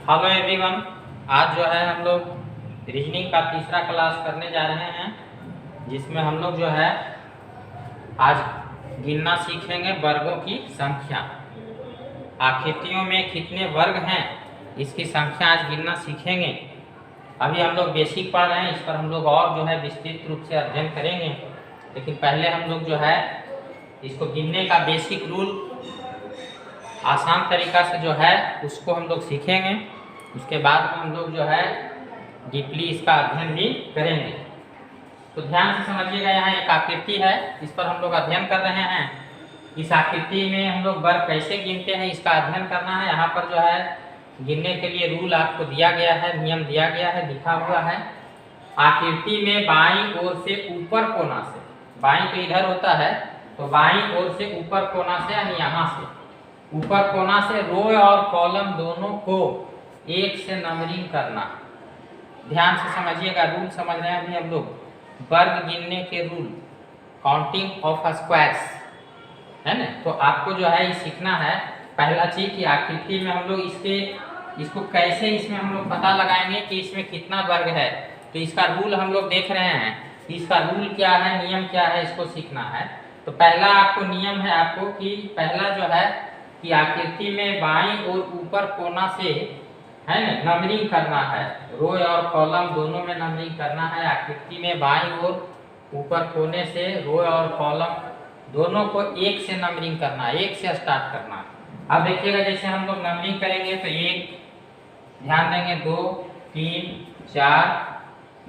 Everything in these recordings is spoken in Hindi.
Hello everyone. आज जो है हम लोग रीजनिंग का तीसरा क्लास करने जा रहे हैं, जिसमें हम लोग जो है आज गिनना सीखेंगे वर्गों की संख्या। आकृतियों में कितने वर्ग हैं इसकी संख्या आज गिनना सीखेंगे। अभी हम लोग बेसिक पढ़ रहे हैं, इस पर हम लोग और जो है विस्तृत रूप से अध्ययन करेंगे, लेकिन पहले हम लोग जो है इसको गिनने का बेसिक रूल आसान तरीका से जो है उसको हम लोग सीखेंगे। उसके बाद में हम लोग जो है डीपली इसका अध्ययन भी करेंगे। तो ध्यान से समझिएगा, यहाँ एक आकृति है, इस पर हम लोग अध्ययन कर रहे हैं। इस आकृति में हम लोग वर्ग कैसे गिनते हैं इसका अध्ययन करना है। यहाँ पर जो है गिनने के लिए रूल आपको दिया गया है, नियम दिया गया है, लिखा हुआ है। आकृति में बाईं ओर से ऊपर कोना से, बाईं तो इधर होता है, तो बाईं ओर से ऊपर कोना से यानी यहाँ से ऊपर कोना से रो और कॉलम दोनों को 1 से नंबरिंग करना। ध्यान से समझिएगा, रूल समझ रहे हैं अभी हम लोग वर्ग गिनने के रूल, काउंटिंग ऑफ स्क्वायर्स, है ना। तो आपको जो है ये सीखना है। पहला चीज कि आकृति में हम लोग इसको कैसे इसमें हम लोग पता लगाएंगे कि इसमें कितना वर्ग है। तो इसका रूल हम लोग देख रहे हैं, इसका रूल क्या है, नियम क्या है, इसको सीखना है। तो पहला आपको नियम है आपको कि पहला जो है कि आकृति में बाईं और ऊपर कोना से, है ना, नंबरिंग करना है। रो और कॉलम दोनों में नंबरिंग करना है। आकृति में बाईं और ऊपर कोने से रो और कॉलम दोनों को 1 से नंबरिंग करना है, 1 से स्टार्ट करना है। अब देखिएगा जैसे हम लोग नंबरिंग करेंगे तो 1, ध्यान देंगे, 2, 3, 4,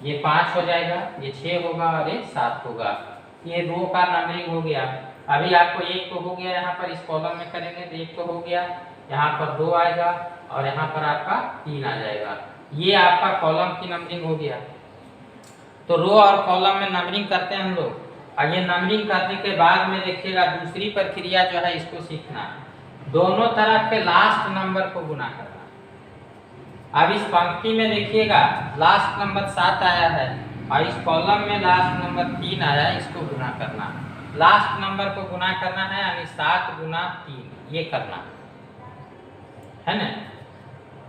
ये 5 हो जाएगा, ये 6 होगा और ये 7 होगा। ये रो का नंबरिंग हो गया। अभी आपको 1 तो हो गया, यहाँ पर इस कॉलम में करेंगे तो 1 तो हो गया, यहाँ पर 2 आएगा और यहाँ पर आपका 3 आ जाएगा। ये आपका कॉलम की नंबरिंग हो गया। तो रो और कॉलम में नंबरिंग करते हैं हम लोग। और ये नंबरिंग करने के बाद में देखिएगा दूसरी प्रक्रिया जो है इसको सीखना है, दोनों तरफ के लास्ट नंबर को गुना करना। अब इस पंक्ति में देखिएगा लास्ट नंबर 7 आया है और इस कॉलम में लास्ट नंबर 3 आया है, इसको गुना करना। लास्ट नंबर को गुना करना है यानी 7 गुना 3, ये करना है ना।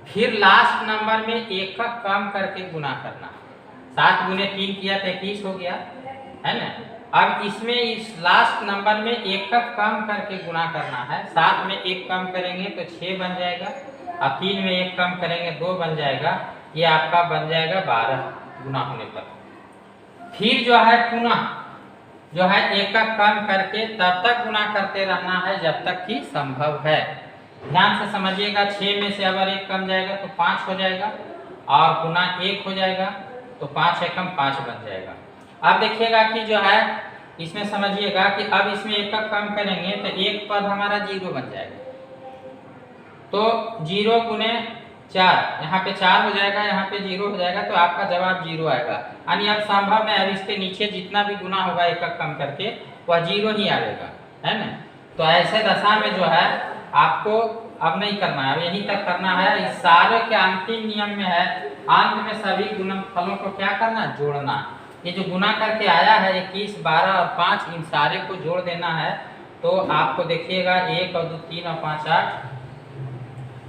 फिर लास्ट नंबर में एक का कम करके गुना करना। 7 गुने 3 किया तो 21 हो गया, है ना। अब इसमें इस लास्ट नंबर में एक का कम करके गुना करना है। 7 में 1 कम करेंगे तो 6 बन जाएगा, अब 3 में 1 कम करेंगे 2 बन जाएगा, ये आपका बन जाएगा 12 गुना होने पर। फिर जो है पुनः जो है 1 का कम करके तब तक गुना करते रहना है जब तक कि संभव है। ध्यान से समझिएगा, 6 में से अगर 1 कम जाएगा तो 5 हो जाएगा और पुनः 1 हो जाएगा तो 5 एकम 5 बन जाएगा। अब देखिएगा कि जो है इसमें समझिएगा कि अब इसमें 1 का कम करेंगे तो 1 पद हमारा 0 बन जाएगा। तो 0 गुने 4, यहाँ पे 4 हो जाएगा, यहाँ पे 0 हो जाएगा, तो आपका जवाब 0 आएगा। यानी अब संभव है, अब इसके नीचे जितना भी गुना होगा 1 का कम करके वह 0 ही आएगा, है ना। तो ऐसे दशा में जो है आपको अब नहीं करना है, अब यहीं तक करना है। इस सारे के अंतिम नियम में है अंत में सभी गुणनफलों को क्या करना, जोड़ना। ये जो गुना करके आया है 21, 12 और 5, इन सारे को जोड़ देना है। तो आपको देखिएगा 1 और 2 3 और 5 8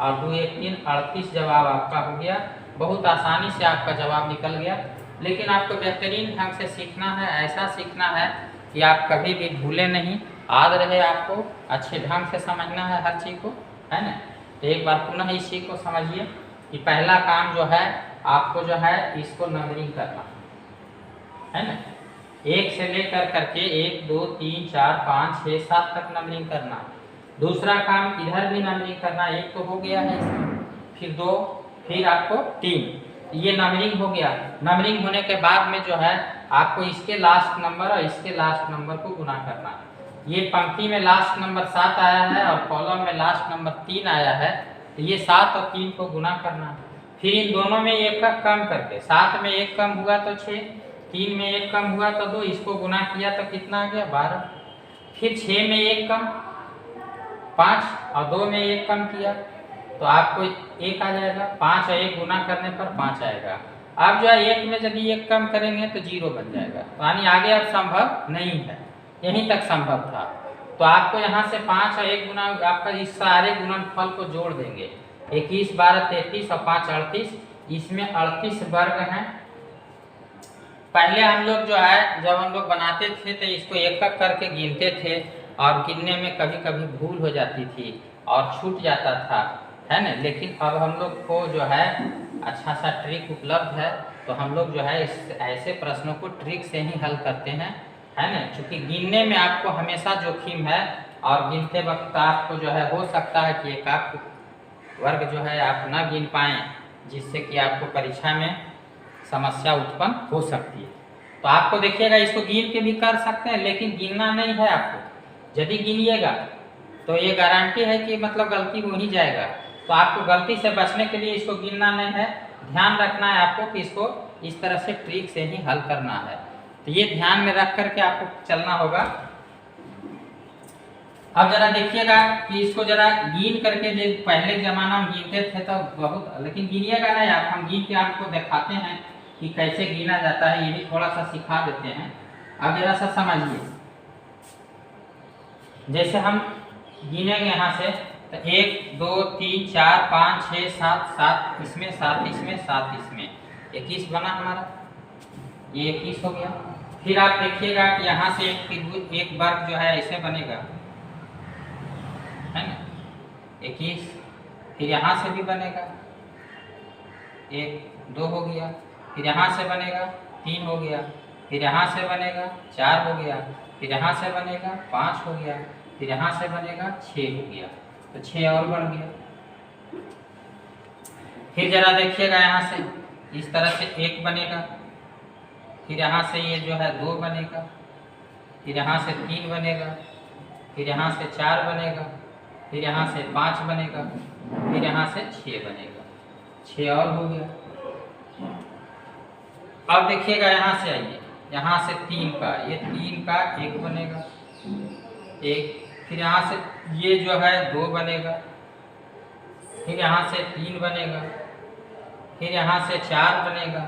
और 2 1 3 38 जवाब आपका हो गया। बहुत आसानी से आपका जवाब निकल गया। लेकिन आपको बेहतरीन ढंग से सीखना है, ऐसा सीखना है कि आप कभी भी भूले नहीं, याद रहे, आपको अच्छे ढंग से समझना है हर चीज़ को, है ना। तो एक बार पुनः इस चीज़ को समझिए कि पहला काम जो है आपको जो है इसको नंबरिंग करना है ना। 1 से लेकर करके 1 2 3 4 5 6 7 तक नंबरिंग करना। दूसरा काम इधर भी नंबरिंग करना। 1 तो हो गया है इसमें, फिर 2, फिर आपको 3, ये नंबरिंग हो गया। नंबरिंग होने के बाद में जो है आपको इसके लास्ट नंबर और इसके लास्ट नंबर को गुना करना। ये पंक्ति में लास्ट नंबर 7 आया है और कॉलम में लास्ट नंबर 3 आया है, तो ये 7 और 3 को गुना करना। फिर इन दोनों में 1 का कम करके, 7 में 1 कम हुआ तो 6, 3 में 1 कम हुआ तो 2, इसको गुना किया तो कितना आ गया 12। फिर 6 में 1 कम 5 और 2 में 1 कम किया तो आपको 1 आ जाएगा। 5 और 1 गुना करने पर 5 आएगा। अब जो है 1 में यदि 1 कम करेंगे तो 0 बन जाएगा, यानी आगे अब संभव नहीं है, यहीं तक संभव था। तो आपको यहाँ से 5 और 1 गुना आपका इस सारे गुणनफल को जोड़ देंगे। 21 12 33 और 5 38, इसमें 38 वर्ग हैं। पहले हम लोग जो है जब हम लोग बनाते थे तो इसको एक एक करके गिनते थे और गिनने में कभी कभी भूल हो जाती थी और छूट जाता था, है ना। लेकिन अब हम लोग को जो है अच्छा सा ट्रिक उपलब्ध है, तो हम लोग जो है इस ऐसे प्रश्नों को ट्रिक से ही हल करते हैं, है ना। क्योंकि गिनने में आपको हमेशा जोखिम है और गिनते वक्त आपको जो है हो सकता है कि एक आप वर्ग जो है आप ना गिन पाएँ, जिससे कि आपको परीक्षा में समस्या उत्पन्न हो सकती है। तो आपको देखिएगा इसको गिन के भी कर सकते हैं, लेकिन गिनना नहीं है आपको। यदि गिनिएगा तो ये गारंटी है कि मतलब गलती हो ही जाएगा। तो आपको गलती से बचने के लिए इसको गिनना नहीं है, ध्यान रखना है आपको कि इसको इस तरह से ट्रिक से ही हल करना है। तो ये ध्यान में रख करके आपको चलना होगा। अब जरा देखिएगा कि इसको जरा गिन करके, जो पहले जमाना में गिनते थे तो बहुत, लेकिन गिनिएगा नहीं आप, हम गिन के आपको दिखाते हैं कि कैसे गिना जाता है, ये भी थोड़ा सा सिखा देते हैं। अब जरा सा समझिए, जैसे हम गिनेंगे यहाँ से तो 1 2 3 4 5 6 7 7 इसमें 7 इसमें 7 इसमें 21 बना हमारा, ये 21 हो गया। फिर आप देखिएगा कि यहाँ से एक वर्ग जो है ऐसे बनेगा, है ना, 21। फिर यहाँ से भी बनेगा 1 2 हो गया, फिर यहाँ से बनेगा 3 हो गया, फिर यहाँ से बनेगा 4 हो गया, फिर यहाँ से बनेगा 5 हो गया, फिर यहाँ से बनेगा 6 हो गया, तो 6 और बढ़ गया। फिर जरा देखिएगा यहाँ से इस तरह से 1 बनेगा, फिर यहाँ से ये जो है 2 बनेगा, फिर यहाँ से 3 बनेगा, फिर यहाँ से 4 बनेगा, फिर यहाँ से 5 बनेगा, फिर यहाँ से 6 बनेगा, 6 और हो गया। अब देखिएगा यहाँ से आइए, यहाँ से 3 का, ये 3 का 1 बनेगा, 1, फिर यहाँ से ये जो है 2 बनेगा, फिर यहाँ से 3 बनेगा, फिर यहाँ से 4 बनेगा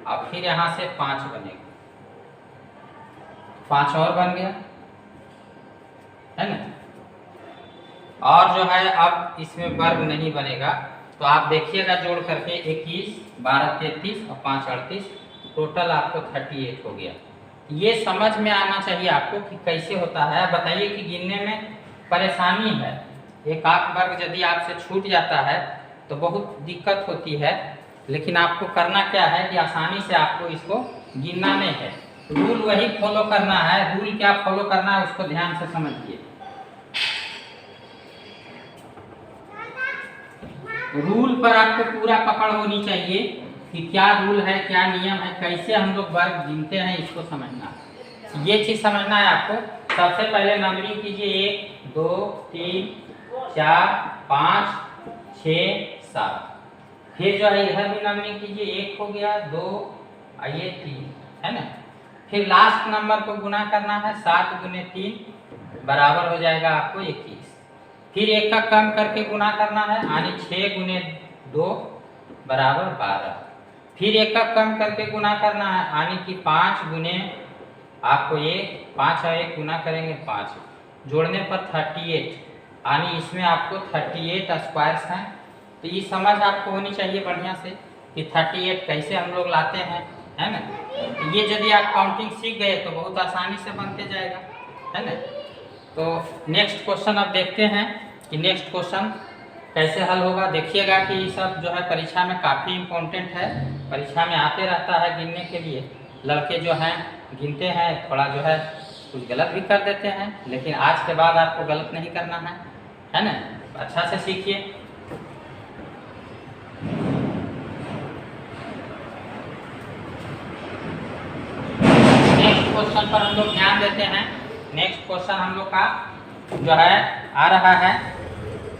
और फिर यहाँ से 5 बनेगा, 5 और बन गया, है ना। और जो है अब इसमें वर्ग नहीं बनेगा, तो आप देखिएगा जोड़ करके 21 12 33 और 5 38, टोटल आपको 38 हो गया। ये समझ में आना चाहिए आपको कि कैसे होता है। बताइए कि गिनने में परेशानी है, एक आध वर्ग यदि आपसे छूट जाता है तो बहुत दिक्कत होती है, लेकिन आपको करना क्या है कि आसानी से आपको इसको गिनना नहीं है, रूल वही फॉलो करना है। रूल क्या फॉलो करना है उसको ध्यान से समझिए। रूल पर आपको पूरा पकड़ होनी चाहिए कि क्या रूल है, क्या नियम है, कैसे हम लोग वर्ग गिनते हैं, इसको समझना है। ये चीज़ समझना है आपको। सबसे पहले नंबरिंग कीजिए 1 2 3 4 5 6 7, फिर जो है इधर भी नंबरिंग कीजिए, 1 हो गया, 2 और ये 3, है ना। फिर लास्ट नंबर को गुना करना है, 7 × 3 बराबर हो जाएगा आपको 21। फिर एक का कम करके गुना करना है, यानी 6 × 2 बराबर 12। फिर एक का कम करके गुना करना है, यानी कि 5 गुने आपको ये 5 और 1 गुना करेंगे 5, जोड़ने पर 38, यानी इसमें आपको 38 स्क्वायर्स हैं। तो ये समझ आपको होनी चाहिए बढ़िया से कि 38 कैसे हम लोग लाते हैं, है ना। तो ये यदि आप काउंटिंग सीख गए तो बहुत आसानी से बनते जाएगा, है ना। तो नेक्स्ट क्वेश्चन अब देखते हैं कि नेक्स्ट क्वेश्चन कैसे हल होगा। देखिएगा कि ये सब जो है परीक्षा में काफ़ी इम्पोर्टेंट है, परीक्षा में आते रहता है गिनने के लिए। लड़के जो हैं गिनते हैं, थोड़ा जो है कुछ गलत भी कर देते हैं, लेकिन आज के बाद आपको गलत नहीं करना है ना। अच्छा से सीखिए। नेक्स्ट क्वेश्चन पर हम लोग ध्यान देते हैं। नेक्स्ट क्वेश्चन हम लोग का जो है आ रहा है,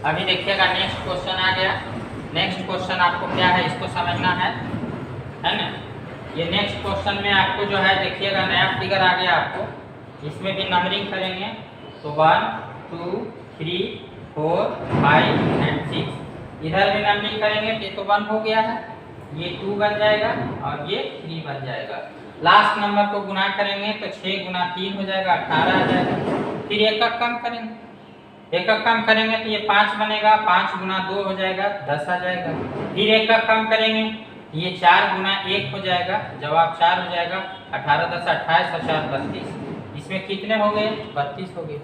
अभी देखिएगा नेक्स्ट क्वेश्चन आ गया। नेक्स्ट क्वेश्चन आपको क्या है इसको समझना है ना। ये नेक्स्ट क्वेश्चन में आपको जो है देखिएगा नया फिगर आ गया आपको, इसमें भी नंबरिंग करेंगे तो 1 2 3 4 5 और 6, इधर भी नंबरिंग करेंगे तो 1 हो गया है, ये 2 बन जाएगा और ये 3 बन जाएगा। लास्ट नंबर को गुना करेंगे तो 6 × 3 हो जाएगा, 18 आ जाएगा। फिर एक का कम करेंगे, एक का कम करेंगे तो ये 5 बनेगा, 5 गुना 2 हो जाएगा 10 आ जाएगा। फिर एक का कम करेंगे ये 4 गुना 1 हो जाएगा, जवाब 4 हो जाएगा। 18 10 28 और 4 32। इसमें कितने हो गए? 32 हो गए।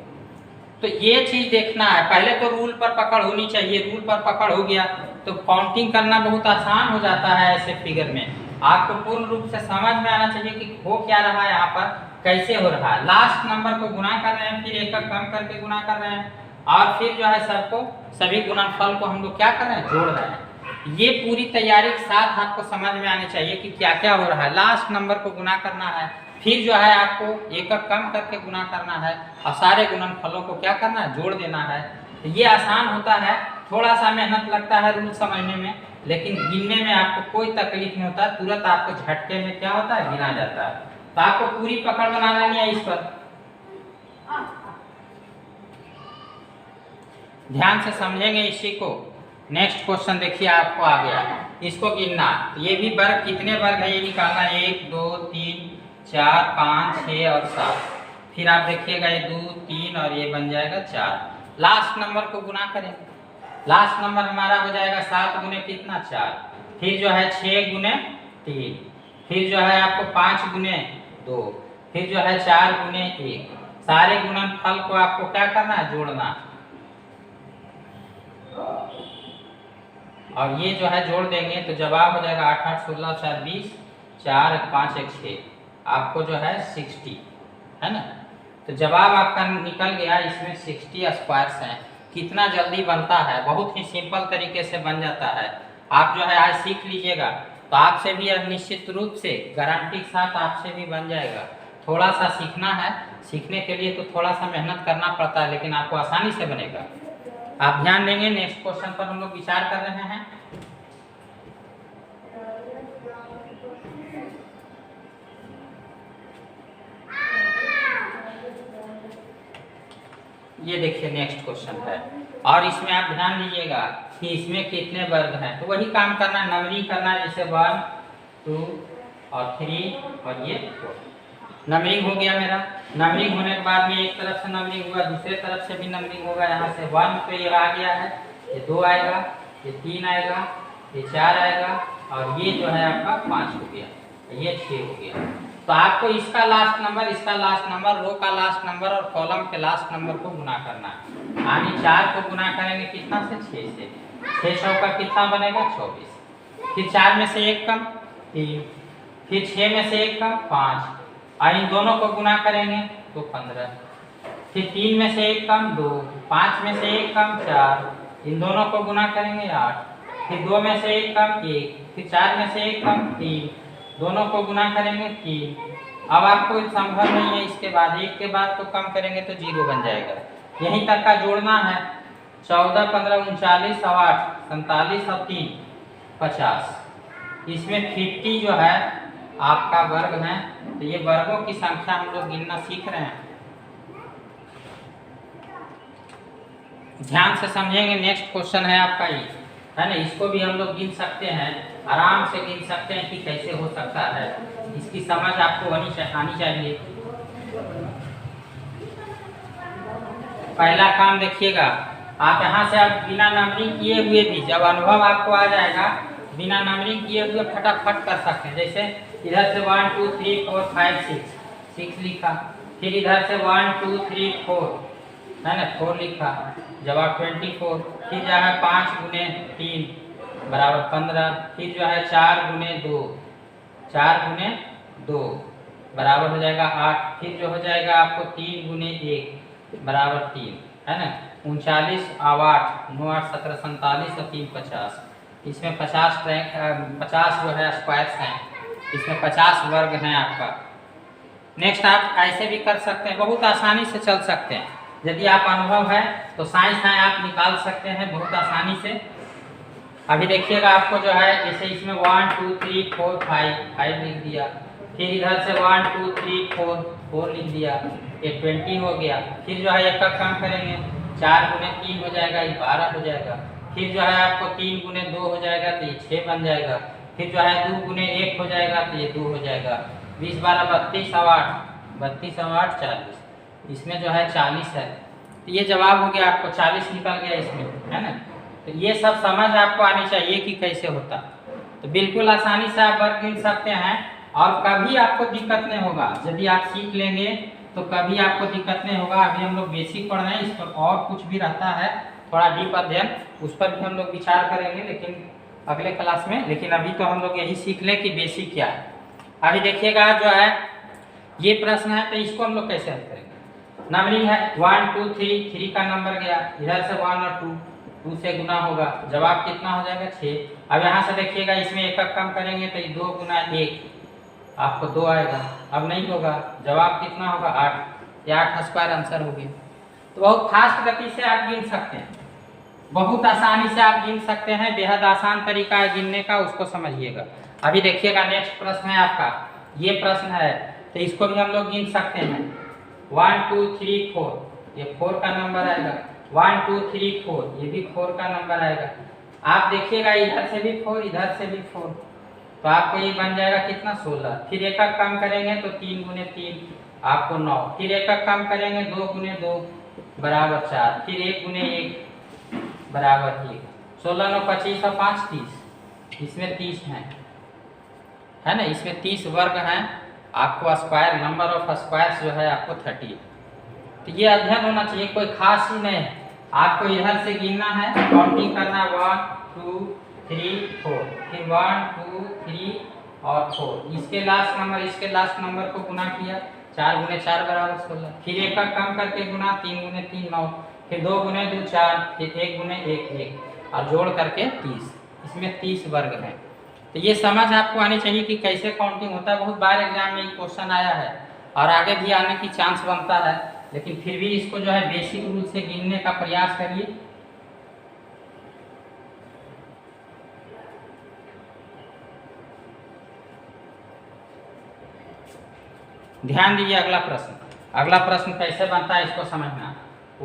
तो ये चीज देखना है, पहले तो रूल पर पकड़ होनी चाहिए। रूल पर पकड़ हो गया तो काउंटिंग करना बहुत आसान हो जाता है। ऐसे फिगर में आपको पूर्ण रूप से समझ में आना चाहिए कि हो क्या रहा है, यहाँ पर कैसे हो रहा है। लास्ट नंबर को गुना कर रहे हैं, फिर एक का कम करके गुना कर रहे हैं, और फिर जो है सबको सभी गुणनफल को हम लोग क्या कर रहे हैं? जोड़ रहे हैं। ये पूरी तैयारी के साथ आपको समझ में आनी चाहिए कि क्या क्या हो रहा है। लास्ट नंबर को गुना करना है, फिर जो है आपको एक का कम करके गुना करना है, और सारे गुणनफलों को क्या करना है? जोड़ देना है। तो ये आसान होता है, थोड़ा सा मेहनत लगता है रूल समझने में, लेकिन गिनने में आपको कोई तकलीफ नहीं होता। तुरंत आपको झटके में क्या होता है? गिना जाता है। तो आपको पूरी पकड़ बना लेनी है इस पर। ध्यान से समझेंगे इसी को। नेक्स्ट क्वेश्चन देखिए, आपको आ गया इसको गिनना। ये भी वर्ग कितने वर्ग है ये निकालना। 1 2 3 4 5 6 और 7। फिर आप देखिएगा ये 2 3 और ये बन जाएगा 4। लास्ट नंबर को गुना करेंगे। लास्ट नंबर हमारा हो जाएगा 7 गुने कितना? 4। फिर जो है 6 गुने 3, फिर जो है आपको 5 गुने 2, फिर जो है 4 गुने 1। सारे गुणनफल को आपको क्या करना है? जोड़ना। और ये जो है जोड़ देंगे तो जवाब हो जाएगा 8 8 16 4 20, 4 5 1 6। आपको जो है 60 है ना। तो जवाब आपका निकल गया। इसमें 60 स्क्वायर्स हैं। कितना जल्दी बनता है, बहुत ही सिंपल तरीके से बन जाता है। आप जो है आज सीख लीजिएगा तो आपसे भी निश्चित रूप से गारंटी के साथ आपसे भी बन जाएगा। थोड़ा सा सीखना है, सीखने के लिए तो थोड़ा सा मेहनत करना पड़ता है, लेकिन आपको आसानी से बनेगा। आप ध्यान देंगे। नेक्स्ट क्वेश्चन पर हम लोग विचार कर रहे हैं। ये देखिए नेक्स्ट क्वेश्चन है, और इसमें आप ध्यान दीजिएगा कि इसमें कितने वर्ग हैं। तो वही काम करना, नंबरिंग करना, जैसे 1 2 और 3 और ये 4। नंबरिंग हो गया मेरा। नंबरिंग होने के बाद में एक तरफ से नंबरिंग हुआ, दूसरे तरफ से भी नंबरिंग होगा। यहाँ से 1 पे ये आ गया है, ये 2 आएगा, ये 3 आएगा, ये 4 आएगा, और ये जो है आपका 5 हो गया, ये 6 हो गया। तो आपको इसका लास्ट नंबर, इसका लास्ट नंबर, रो का लास्ट नंबर और कॉलम के लास्ट नंबर को गुना करना है। यानी 4 को गुना करेंगे कितना से? 6 से। 6 सौ का कितना बनेगा? 24। फिर 4 में से 1 कम 3, फिर 6 में से 1 कम 5, और इन दोनों को गुना करेंगे तो 15। फिर 3 में से 1 कम 2, 5 में से 1 कम 4, इन दोनों को गुना करेंगे 8। फिर 2 में से 1 कम 1, फिर 4 में से 1 कम 3, दोनों को गुना करेंगे 3। अब आपको संभव नहीं है इसके बाद, 1 के बाद तो कम करेंगे तो 0 बन जाएगा। यहीं तक का जोड़ना है। 14 15 39 और 8 47 और 3 50। इसमें 50 जो है आपका वर्ग है। तो ये वर्गों की संख्या हम लोग गिनना सीख रहे हैं। ध्यान से समझेंगे। नेक्स्ट क्वेश्चन है आपका ये, है ना। इसको भी हम लोग गिन सकते हैं, आराम से गिन सकते हैं कि कैसे हो सकता है। इसकी समझ आपको आनी चाहिए। पहला काम देखिएगा, आप यहाँ से आप बिना नंबरिंग किए हुए भी, जब अनुभव आपको आ जाएगा, बिना नंबरिंग किए हुए फटाफट कर सकते हैं। जैसे इधर से 1 2 3 4 5 6 लिखा, फिर इधर से 1 2 3 4 है ना, 4 लिखा, जवाब 24। फिर जो है 5 गुने 3 बराबर 15। फिर जो है 4 गुने 2, 4 गुने 2 बराबर हो जाएगा 8। फिर जो हो जाएगा आपको 3 गुने 1 बराबर 3, है ना। 39 और 8 9 8 17 47 और 3 50। इसमें 50 जो है स्क्वायर्स हैं, इसमें 50 वर्ग हैं आपका। नेक्स्ट आप ऐसे भी कर सकते हैं, बहुत आसानी से चल सकते हैं। यदि आप अनुभव है तो साइंस है आप निकाल सकते हैं बहुत आसानी से। अभी देखिएगा आपको जो है, जैसे इसमें 1 2 3 4 5 लिख दिया, फिर इधर से 1 2 3 4 लिख दिया, ये 20 हो गया। फिर जो है एक का कम करेंगे, 4 गुने 3 हो जाएगा, ये 12 हो जाएगा। फिर जो है आपको 3 गुने 2 हो जाएगा तो ये 6 बन जाएगा। फिर जो है 2 गुने 1 हो जाएगा तो ये 2 हो जाएगा। 20 12 32 और 8 32 और 8 40। इसमें जो है 40 है, तो ये जवाब हो गया आपको 40 निकल गया इसमें, है ना। तो ये सब समझ आपको आनी चाहिए कि कैसे होता। तो बिल्कुल आसानी से आप वर्ग गिन सकते हैं और कभी आपको दिक्कत नहीं होगा। यदि आप सीख लेंगे तो कभी आपको दिक्कत नहीं होगा। अभी हम लोग बेसिक पढ़ रहे हैं, इस पर और कुछ भी रहता है थोड़ा डीप अध्ययन, उस पर भी हम लोग विचार करेंगे लेकिन अगले क्लास में। लेकिन अभी तो हम लोग यही सीख लें कि बेसिक क्या है। अभी देखिएगा जो है ये प्रश्न है, तो इसको हम लोग कैसे हल करेंगे। नंबरिंग है 1 2 3, 3 का नंबर गया इधर से 1 और 2 से गुना होगा, जवाब कितना हो जाएगा 6। अब यहाँ से देखिएगा इसमें एक कम करेंगे तो 2 गुना 1 आपको 2 आएगा। अब नहीं होगा, जवाब कितना होगा 8, या 8 स्क्वायर आंसर हो गया। तो बहुत फास्ट गति से आप गिन सकते हैं, बहुत आसानी से आप गिन सकते हैं। बेहद आसान तरीका है गिनने का, उसको समझिएगा। अभी देखिएगा नेक्स्ट प्रश्न है आपका, ये प्रश्न है तो इसको भी हम लोग गिन सकते हैं। 1 2 3 4, ये 4 का नंबर आएगा। 1 2 3 4, ये भी 4 का नंबर आएगा। आप देखिएगा इधर से भी 4, इधर से भी 4, तो आपको ये बन जाएगा कितना 16। फिर एक कम करेंगे तो 3 गुने 3 आपको 9, फिर एक कम करेंगे 2 गुने 2 बराबर 4, फिर 1 गुने 1 बराबर 1। 16 9 25 और 5 30, इसमें 30 है ना, इसमें 30 वर्ग हैं। आपको स्क्वायर नंबर ऑफ स्क्वायर्स जो है आपको 30। तो ये अध्ययन होना चाहिए, कोई खास ही नहीं है। आपको इधर से गिनना है, काउंटिंग करना है 1 2 3 4, फिर 1 2 3 और 4, इसके लास्ट नंबर इसके लास्ट नंबर को गुना किया, 4 गुने 4 बराबर 16, फिर एक कम करके गुना, 3 गुने 3 9, फिर 2 गुने 2 4, फिर 1 गुने 1 1 और जोड़ करके 30। इसमें 30 वर्ग हैं। तो ये समझ आपको आनी चाहिए कि कैसे काउंटिंग होता है। बहुत बार एग्जाम में क्वेश्चन आया है और आगे भी आने की चांस बनता है, लेकिन फिर भी इसको जो है बेसिक रूल से गिनने का प्रयास करिए। ध्यान दीजिए अगला प्रश्न। अगला प्रश्न कैसे बनता है इसको समझना।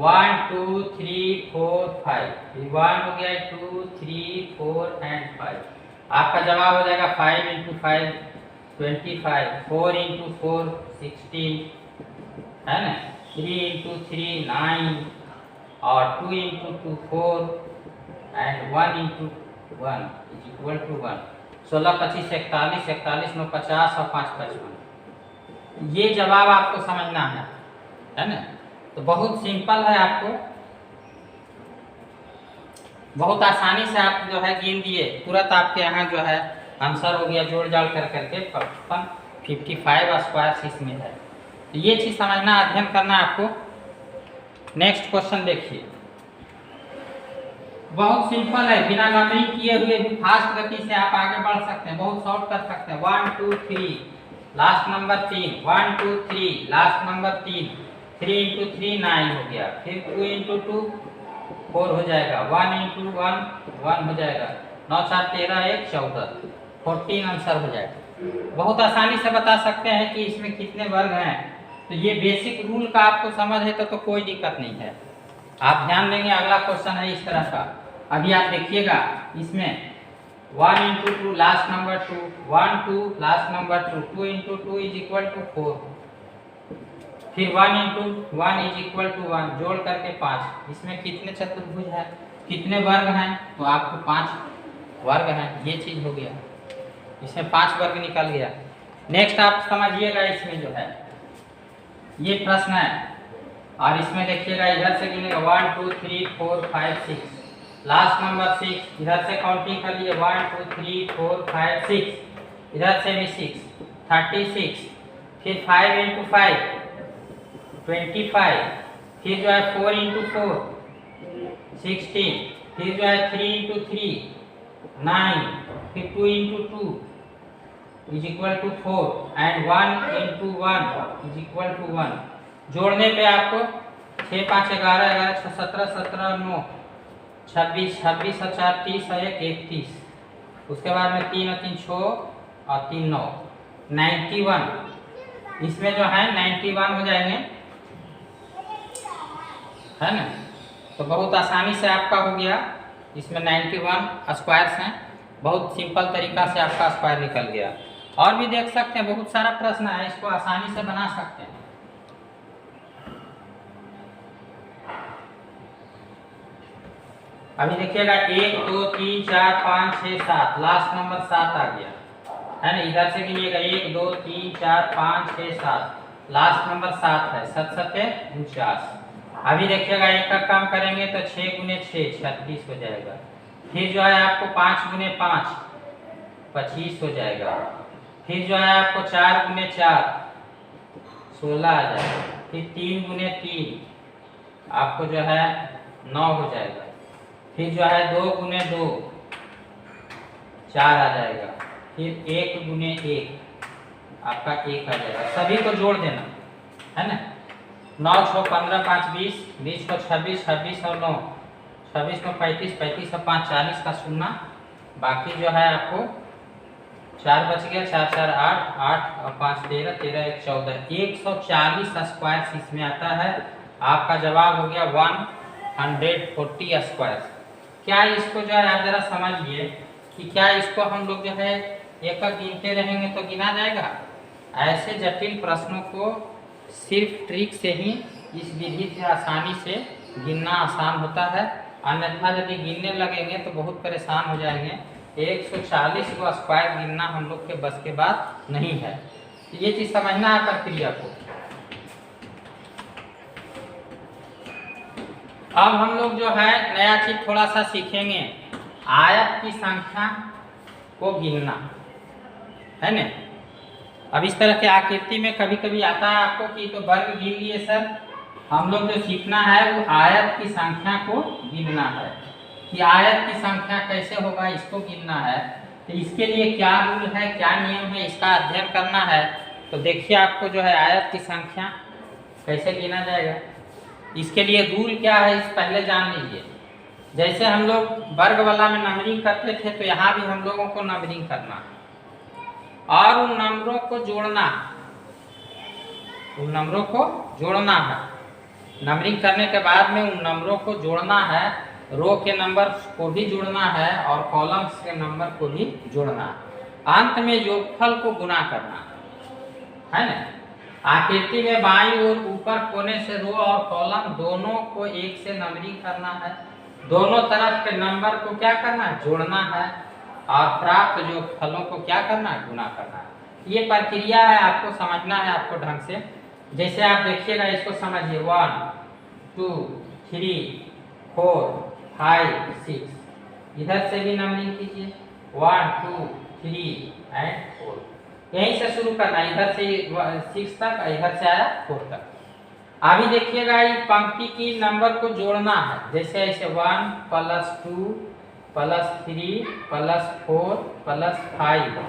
1 2 3 4 5, 1 हो गया 2 3 4 एंड 5। आपका जवाब हो जाएगा 5 × 5 25, 4 × 4 16, है ना, 3 × 3 9 और 2 × 2 4 एंड 1 × 1 इज इक्वल टू 1। 16 25 41, 41 9 50 और 5 55। ये जवाब आपको समझना है ना। तो बहुत सिंपल है, आपको बहुत आसानी से आप जो है गिन दिए, तुरंत आपके यहाँ जो है आंसर हो गया जोड़ जाड़ कर करके 55 स्क्वायर इसमें है। तो ये चीज़ समझना, अध्ययन करना आपको। नेक्स्ट क्वेश्चन देखिए, बहुत सिंपल है, बिना नंबरिंग किए हुए भी फास्ट गति से आप आगे बढ़ सकते हैं, बहुत शॉर्ट कर सकते हैं। 1 2 3 लास्ट नंबर 3, 1 2 3 लास्ट नंबर 3, 3 × 3 9 हो गया, फिर 2 × 2 4 हो जाएगा, 1 × 1 1 हो जाएगा, 9 4 13 1 14, 14 आंसर हो जाएगा। बहुत आसानी से बता सकते हैं कि इसमें कितने वर्ग हैं। तो ये बेसिक रूल का आपको समझ है तो कोई दिक्कत नहीं है। आप ध्यान देंगे, अगला क्वेश्चन है इस तरह का। अभी आप देखिएगा इसमें 1 × 2 last number 2, 1 2 last number 2, 2 × 2 is equal to 4, फिर 1 × 1 इज इक्वल टू 1, जोड़ करके 5। इसमें कितने चतुर्भुज हैं, कितने वर्ग हैं, तो आपको 5 वर्ग हैं। ये चीज़ हो गया, इसमें 5 वर्ग निकल गया। नेक्स्ट आप समझिएगा, इसमें जो है ये प्रश्न है और इसमें देखिएगा इधर से गिनेगा 1 2 3 4 5 6, लास्ट नंबर 6, इधर से काउंटिंग कर लिए 1 2 3 4 5 6, इधर से भी 6 36, फिर 5 × 5 25, फिर जो है 4 × 4 16, फिर जो है 3 × 3 9, फिर 2 × 2 is equal to 4 and 1 × 1 is equal to 1। जोड़ने पे आपको 6 5 11 11 6 17 17 9 26 26 और 4 30 और 1 31, उसके बाद में 3 और 3 6 और 3 9 91। इसमें जो है 91 हो जाएंगे, है ना। तो बहुत आसानी से आपका हो गया, इसमें 91 स्क्वायर्स हैं। बहुत सिंपल तरीका से आपका स्क्वायर निकल गया। और भी देख सकते हैं, बहुत सारा प्रश्न है, इसको आसानी से बना सकते हैं। अभी देखिएगा 1 2 3 4 5 6 7, लास्ट नंबर 7 आ गया है ना। इधर से गिनिएगा 1 2 3 4 5 6 7, लास्ट नंबर 7 है। 7 7 49। अभी देखिएगा एक का काम करेंगे तो 6 गुने 6 36 हो जाएगा। फिर जो है आपको 5 गुने 5 25 हो जाएगा। फिर जो है आपको 4 गुने 4 16 आ जाएगा। फिर 3 गुने 3 आपको जो है 9 हो जाएगा। फिर जो है 2 गुने 2 4 आ जाएगा। फिर 1 गुने 1 आपका 1 आ जाएगा। सभी को जोड़ देना है ना। 9 6 15 5 20, 20 को 26, 26 और 9 26 को 35, 35 और 5 40 का सुनना। बाकी जो है आपको 4 बच गया, 4 4 8, 8 और 5 13, 13 1 14, 140 स्क्वायर इसमें आता है। आपका जवाब हो गया 140 स्क्वायर। क्या इसको जो है आप जरा समझिए कि क्या इसको हम लोग जो है एक गिनते रहेंगे तो गिना जाएगा? ऐसे जटिल प्रश्नों को सिर्फ ट्रिक से ही इस विधि से आसानी से गिनना आसान होता है। अन्यथा यदि गिनने लगेंगे तो बहुत परेशान हो जाएंगे। 140 को स्क्वायर गिनना हम लोग के बस के बात नहीं है। तो ये चीज समझना है प्रक्रिया को। अब हम लोग जो है नया चीज थोड़ा सा सीखेंगे, आयत की संख्या को गिनना है ना। अब इस तरह के आकृति में कभी कभी आता है आपको कि तो वर्ग गिन लिए सर। हम लोग जो सीखना है वो आयत की संख्या को गिनना है कि आयत की संख्या कैसे होगा, इसको गिनना है। तो इसके लिए क्या रूल है, क्या नियम है, इसका अध्ययन करना है। तो देखिए आपको जो है आयत की संख्या कैसे गिना जाएगा, इसके लिए रूल क्या है इस पहले जान लीजिए। जैसे हम लोग वर्ग वाला में नंबरिंग करते थे तो यहाँ भी हम लोगों को नंबरिंग करना और उन नंबरों को जोड़ना, उन नंबरों को जोड़ना है। नंबरिंग करने के बाद में उन नंबरों को जोड़ना है, रो के नंबर को भी जोड़ना है और कॉलम्स के नंबर को भी जोड़ना है। अंत में योगफल को गुना करना है ना। आकृति में बाईं ओर ऊपर कोने से रो और कॉलम दोनों को एक से नंबरिंग करना है। दोनों तरफ के नंबर को क्या करना है, जोड़ना है और प्राप्त योगफलों को क्या करना है, गुना करना है। ये प्रक्रिया है, आपको समझना है आपको ढंग से। जैसे आप देखिएगा इसको समझिए 1 2 3 4 5 6, इधर से भी नंबरिंग कीजिए 1 2 3 एंड 4। यहीं से शुरू करना, इधर से 6 तक, इधर से आया 4 तक। अभी देखिएगा ये पंक्ति की नंबर को जोड़ना है। जैसे ऐसे 1 + 2 + 3 + 4 + 5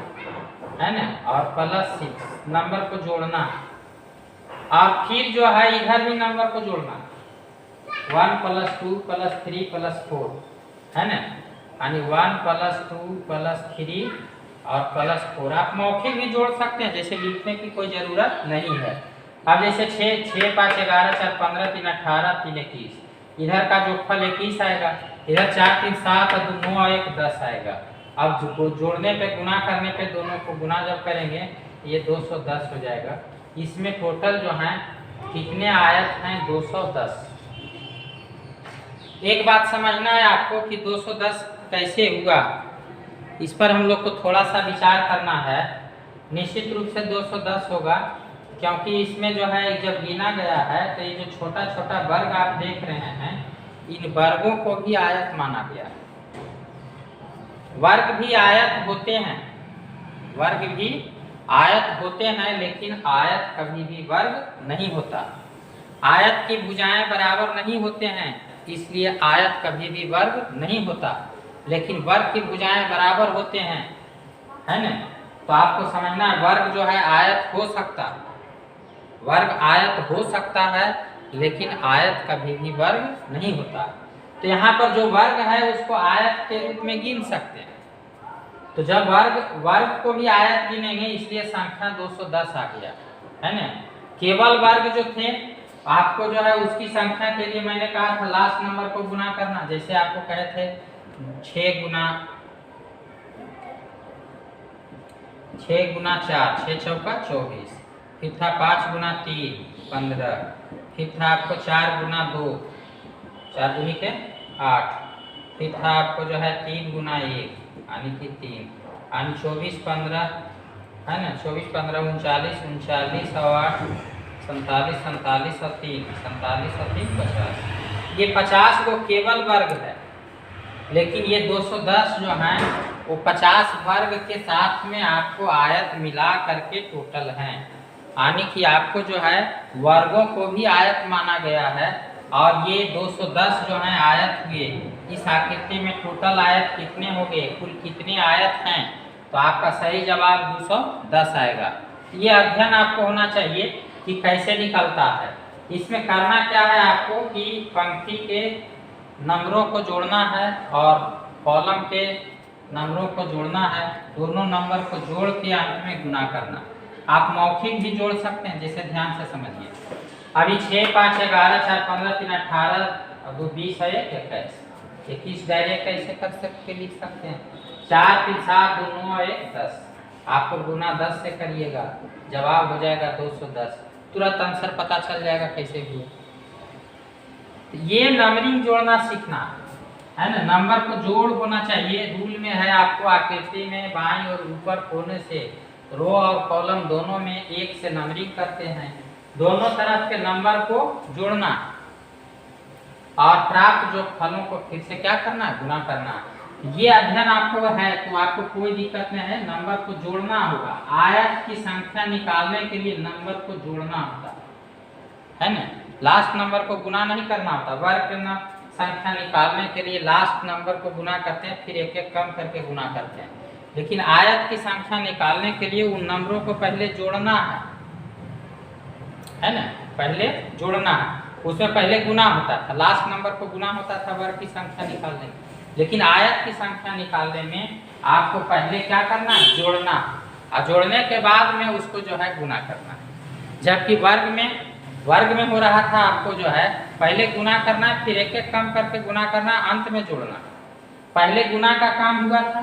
है ना और +6 नंबर को जोड़ना है। और फिर जो है इधर भी नंबर को जोड़ना 1 + 2 + 3 + 4 है ना, यानी 1 + 2 + 3 और +4। आप मौखिक भी जोड़ सकते हैं, जैसे लिखने की कोई ज़रूरत नहीं है। अब जैसे 6 5 11 4 15 3 18 3 21, इधर का जोगफल 21 आएगा। इधर 4 3 7 और 2 9 1 10 आएगा। अब जोड़ने पे गुना करने पे दोनों को गुना जब करेंगे ये 210 हो जाएगा। इसमें टोटल जो है कितने आयत हैं, 210। एक बात समझना है आपको कि 210 कैसे हुआ, इस पर हम लोग को थोड़ा सा विचार करना है। निश्चित रूप से 210 होगा क्योंकि इसमें जो है जब गिना गया है तो ये जो छोटा छोटा वर्ग आप देख रहे हैं, इन वर्गों को भी आयत माना गया है। वर्ग भी आयत होते हैं, वर्ग भी आयत होते हैं, लेकिन आयत कभी भी वर्ग नहीं होता। आयत की भुजाएं बराबर नहीं होते हैं, इसलिए आयत कभी भी वर्ग नहीं होता। लेकिन वर्ग की भुजाएं बराबर होते हैं, है ना। तो आपको समझना है वर्ग जो है आयत हो सकता, वर्ग आयत हो सकता है, लेकिन आयत कभी भी वर्ग नहीं होता। तो यहाँ पर जो वर्ग है उसको आयत के रूप में गिन सकते हैं। तो जब वर्ग को भी आयत गिनेंगे, इसलिए संख्या 210 आ गया, है ना। केवल वर्ग जो थे आपको जो है उसकी संख्या के लिए मैंने कहा था लास्ट नंबर को गुना करना। जैसे आपको कहे थे 6 गुना 4 6 चौका 24, फिर था 5 गुना 3 15, फिर था आपको 4 गुना 2 4 दूनी के 8, फिर था आपको जो है 3 गुना 1 यानी कि 3 यानी 24 15 है ना, 24 15 39 39 और 8 47 47 और 3 47 और 3 50। ये 50 को केवल वर्ग है, लेकिन ये 210 जो है वो 50 वर्ग के साथ में आपको आयत मिला करके टोटल हैं, यानी कि आपको जो है वर्गों को भी आयत माना गया है। और ये 210 जो है आयत हुए, इस आकृति में टोटल आयत कितने हो गए, कुल कितने आयत हैं, तो आपका सही जवाब 210 आएगा। ये अध्ययन आपको होना चाहिए कि कैसे निकलता है। इसमें करना क्या है आपको कि पंक्ति के नंबरों को जोड़ना है और कॉलम के नंबरों को जोड़ना है, दोनों नंबर को जोड़ के अंत में गुना करना। आप मौखिक भी जोड़ सकते हैं, जैसे ध्यान से समझिए। अभी 6 5 11 4 15 3 18 और 2 20 है 21 21 डायरेक्ट कैसे कर सकते लिख सकते हैं, 4 3 7 2 9 1 10। आपको गुना 10 से करिएगा, जवाब हो जाएगा 210। तुरंत आंसर पता चल जाएगा कैसे हुए। ये नंबरिंग जोड़ना सीखना है ना, नंबर को जोड़ होना चाहिए। रूल में है आपको आकृति में बाईं और ऊपर कोने से रो और कॉलम दोनों में 1 से नंबरिंग करते हैं, दोनों तरफ के नंबर को जोड़ना और प्राप्त जो फलों को फिर से क्या करना, गुना करना। ये अध्ययन आपको है तो आपको कोई दिक्कत नहीं है, नंबर को जोड़ना होगा। आयत की संख्या निकालने के लिए नंबर को जोड़ना होता है ना, लास्ट नंबर को गुना नहीं करना होता। वर्ग की संख्या निकालने के लिए लास्ट नंबर को गुना करते हैं, फिर एक एक कम करके गुना करते हैं। लेकिन आयत की संख्या निकालने के लिए उन नंबरों को पहले जोड़ना है ना, पहले जोड़ना है। उसमें पहले गुना होता था, लास्ट नंबर को गुना होता था वर्ग की संख्या निकालने में। लेकिन आयत की संख्या निकालने में आपको पहले क्या करना है, जोड़ना, और जोड़ने के बाद में उसको जो है गुना करना है। जबकि वर्ग में हो रहा था आपको जो है पहले गुना करना है, फिर एक एक कम करके गुना करना, अंत में जोड़ना। पहले गुना का काम हुआ था,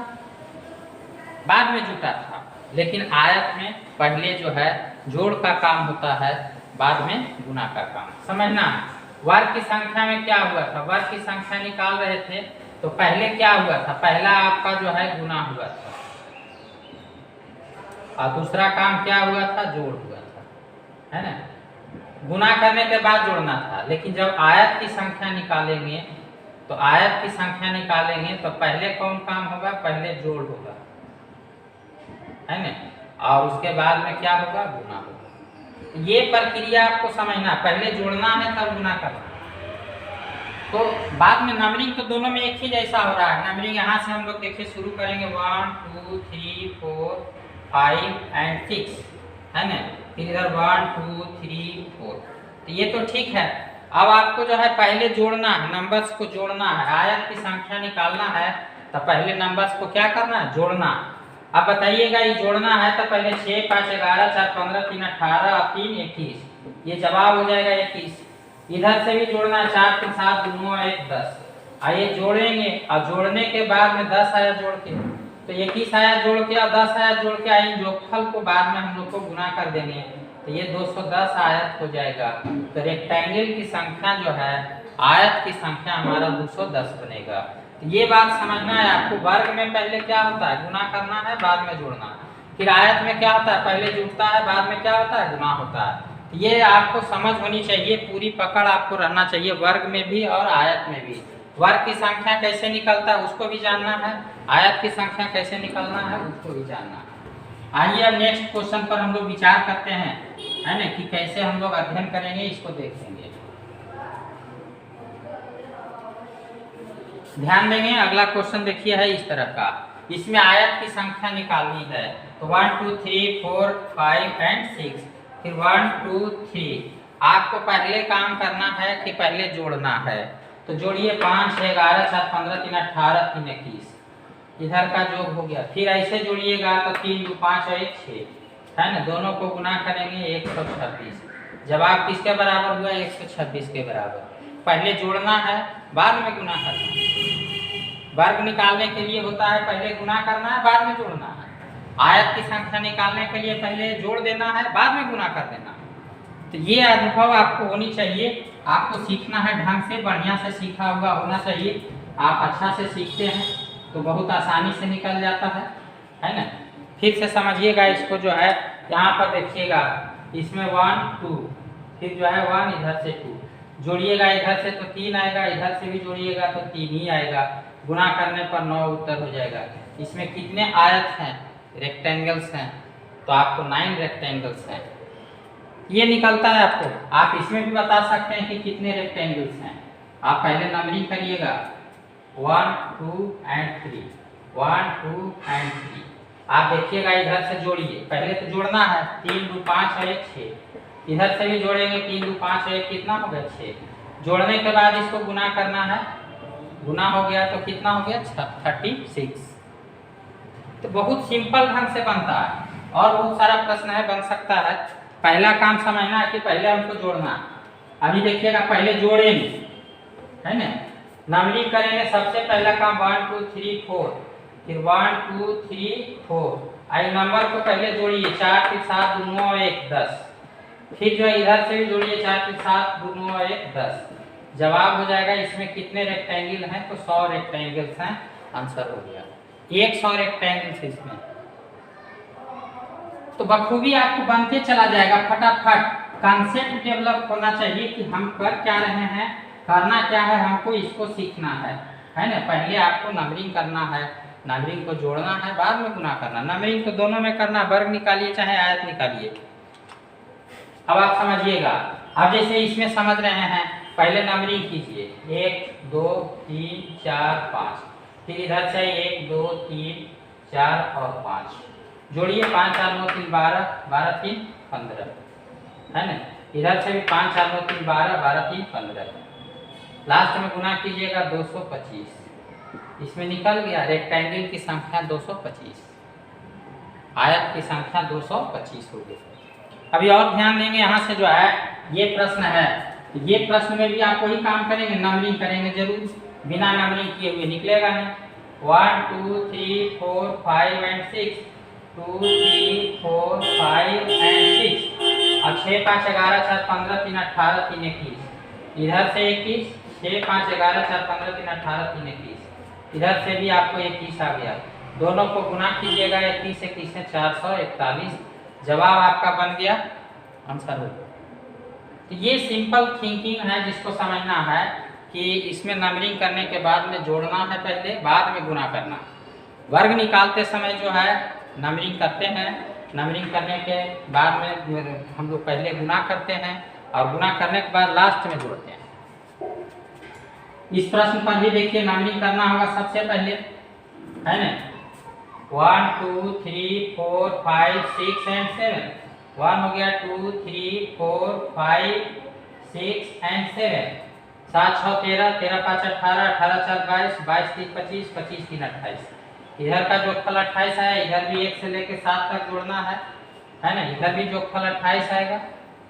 बाद में जुटा था। लेकिन आयत में पहले जो है जोड़ का काम होता है, बाद में गुना का काम। समझना है, वर्ग की संख्या में क्या हुआ था, वर्ग की संख्या निकाल रहे थे तो पहले क्या हुआ था, पहला आपका जो है गुना हुआ था और दूसरा काम क्या हुआ था, जोड़ हुआ था, है ना। गुना करने के बाद जोड़ना था। लेकिन जब आयत की संख्या निकालेंगे तो आयत की संख्या निकालेंगे तो पहले कौन काम होगा, पहले जोड़ होगा, है ना, और उसके बाद में क्या होगा, गुना होगा। ये प्रक्रिया आपको समझना, पहले जोड़ना है तब गुना करना। तो बाद में नंबरिंग तो दोनों में एक ही जैसा हो रहा है। नंबरिंग यहाँ से हम लोग देखिए शुरू करेंगे 1 2 3 4 5 एंड 6, है ना, फिर इधर 1 2 3 4। तो ये तो ठीक है। अब आपको जो है पहले जोड़ना है, नंबर्स को जोड़ना है। आयत की संख्या निकालना है तो पहले नंबर्स को क्या करना है, जोड़ना। अब बताइएगा, ये जोड़ना है तो पहले 6 5 11 4 15 3 18 और 3 21, ये जवाब हो जाएगा 21। इधर से भी जोड़ना है, 4 3 7 2 9 1 10। आइए जोड़ेंगे, और जोड़ने के बाद में 10 आया जोड़ के, तो 21 आया जोड़ के और 10 आया जोड़ के, आइए जोगफल को बाद में हम लोग को गुना कर देंगे तो ये 210 आयत हो जाएगा। तो रेक्टेंगल की संख्या जो है, आयत की संख्या हमारा 210 बनेगा। तो ये बात समझना है आपको। वर्ग में पहले क्या होता है, गुना करना है, बाद में जोड़ना है। फिर आयत में क्या होता है, पहले जुड़ता है, बाद में क्या होता है, गुना होता है। ये आपको समझ होनी चाहिए, पूरी पकड़ आपको रहना चाहिए, वर्ग में भी और आयत में भी। वर्ग की संख्या कैसे निकलता है उसको भी जानना है, आयत की संख्या कैसे निकालना है उसको भी जानना है। आइए अब नेक्स्ट क्वेश्चन पर हम लोग विचार करते हैं, है ना, कि कैसे हम लोग अध्ययन करेंगे, इसको देखेंगे। ध्यान देंगे। अगला क्वेश्चन देखिए है इस तरह का, इसमें आयत की संख्या निकालनी है। तो 1 2 3 4 5 एंड 6, फिर 1 2 3। आपको पहले काम करना है कि पहले जोड़ना है। तो जोड़िए 5 6 11 4 15 3 18 3 21, इधर का जोग हो गया। फिर ऐसे जोड़िएगा तो 3 2 5 और 1 6, है ना, दोनों को गुना करेंगे 126। जवाब किसके बराबर हुआ, 126 के बराबर। पहले जोड़ना है, बाद में गुना करना है। वर्ग निकालने के लिए होता है पहले गुना करना है, बाद में जोड़ना है। आयत की संख्या निकालने के लिए पहले जोड़ देना है, बाद में गुना कर देना है। तो ये अनुभव आपको होनी चाहिए, आपको सीखना है ढंग से, बढ़िया से सीखा हुआ होना चाहिए। आप अच्छा से सीखते हैं तो बहुत आसानी से निकल जाता है ना। फिर से समझिएगा इसको जो है, यहाँ पर देखिएगा इसमें 1 2, फिर जो है 1 इधर से 2 जोड़िएगा, इधर से तो 3 आएगा, इधर से भी जोड़िएगा तो 3 ही आएगा, गुना करने पर 9 उत्तर हो जाएगा। इसमें कितने आयत हैं, रेक्टेंगल्स हैं, तो आपको 9 रेक्टेंगल्स हैं, ये निकलता है आपको। आप इसमें भी बता सकते हैं कि कितने रेक्टेंगल्स हैं। आप पहले नंबरिंग करिएगा 1 2 एंड 3, 1 2 एंड 3। आप देखिएगा इधर से जोड़िए, पहले तो जोड़ना है, 3 2 5 और 1 6, इधर से भी जोड़ेंगे 3 2 5 और 1 कितना हो गया 6। जोड़ने के बाद इसको गुना करना है, गुना हो गया तो कितना हो गया 36। तो बहुत सिंपल ढंग से बनता है और बहुत सारा प्रश्न है बन सकता है। पहला काम समझना है कि पहले हमको जोड़ना। अभी देखिएगा पहले जोड़ेंगे, है ना, नंबरिंग करेंगे। सबसे पहला काम 1 2 3 4, फिर 1 2 3 4, आई नंबर को पहले जोड़िए, 4 3 7 2 9 1 10, फिर जो है इधर से भी जोड़िए 4 3 7 2 9 1 10। जवाब हो जाएगा इसमें कितने रेक्टेंगल हैं, तो 100 रेक्टेंगल्स हैं, आंसर हो गया 100 रेक्टेंगल्स इसमें। तो बखूबी आपको बनते चला जाएगा फटाफट। कॉन्सेप्ट डेवलप होना चाहिए कि हम कर क्या रहे हैं, करना क्या है, हमको इसको सीखना है ना। पहले आपको नंबरिंग करना है, नंबरिंग को जोड़ना है, बाद में गुना करना। नंबरिंग तो दोनों में करना, वर्ग निकालिए चाहे आयत निकालिए। अब आप समझिएगा, अब जैसे इसमें समझ रहे हैं, पहले नंबरिंग कीजिए 1 2 3 4 5, फिर इधर से 1 2 3 4 और 5 जोड़िए, 5 4 9 3 12, 12 3 15, है ना। इधर से भी 5 4 9 3 12, 12 3 15, लास्ट में गुना कीजिएगा 225। इसमें निकल गया रेक्टेंगल की संख्या 225, आयत की संख्या 225 हो गई। अभी और ध्यान देंगे, यहाँ से जो है ये प्रश्न है, ये प्रश्न में भी आप वही काम करेंगे, नंबरिंग करेंगे जरूर, बिना नंबरिंग किए हुए निकलेगा नहीं। 1 2 3 4 5 एंड 6, 2 3 4 5 एंड 6, और 6 5 11 4 15 3 18 3 21, इधर से 21, 6 5 11 4 15 3 18 3 21, इधर से भी आपको 21 आ गया। दोनों को गुना कीजिएगा, 21 21 है 441, जवाब आपका बन गया, आंसर हो गया। तो ये सिंपल थिंकिंग है जिसको समझना है कि इसमें नंबरिंग करने के बाद में जोड़ना है पहले, बाद में गुना करना। वर्ग निकालते समय जो है नंबरिंग करते हैं, नंबरिंग करने के बाद में हम लोग पहले गुना करते हैं और गुना करने के बाद लास्ट में जोड़ते हैं। इस प्रश्न पर भी देखिए नंबरिंग करना होगा सबसे पहले, है ना। 1 2 3 4 5 6 एंड 7, 1 हो गया, 2 3 4 5 6 एंड 7, 7 6 13, 13 5 18, 18 4 22, 22 3 25, 25 3 28। इधर का जोड़फल 28 है, इधर भी 1 से लेकर 7 तक जोड़ना है ना। इधर भी जोड़फल 28 आएगा,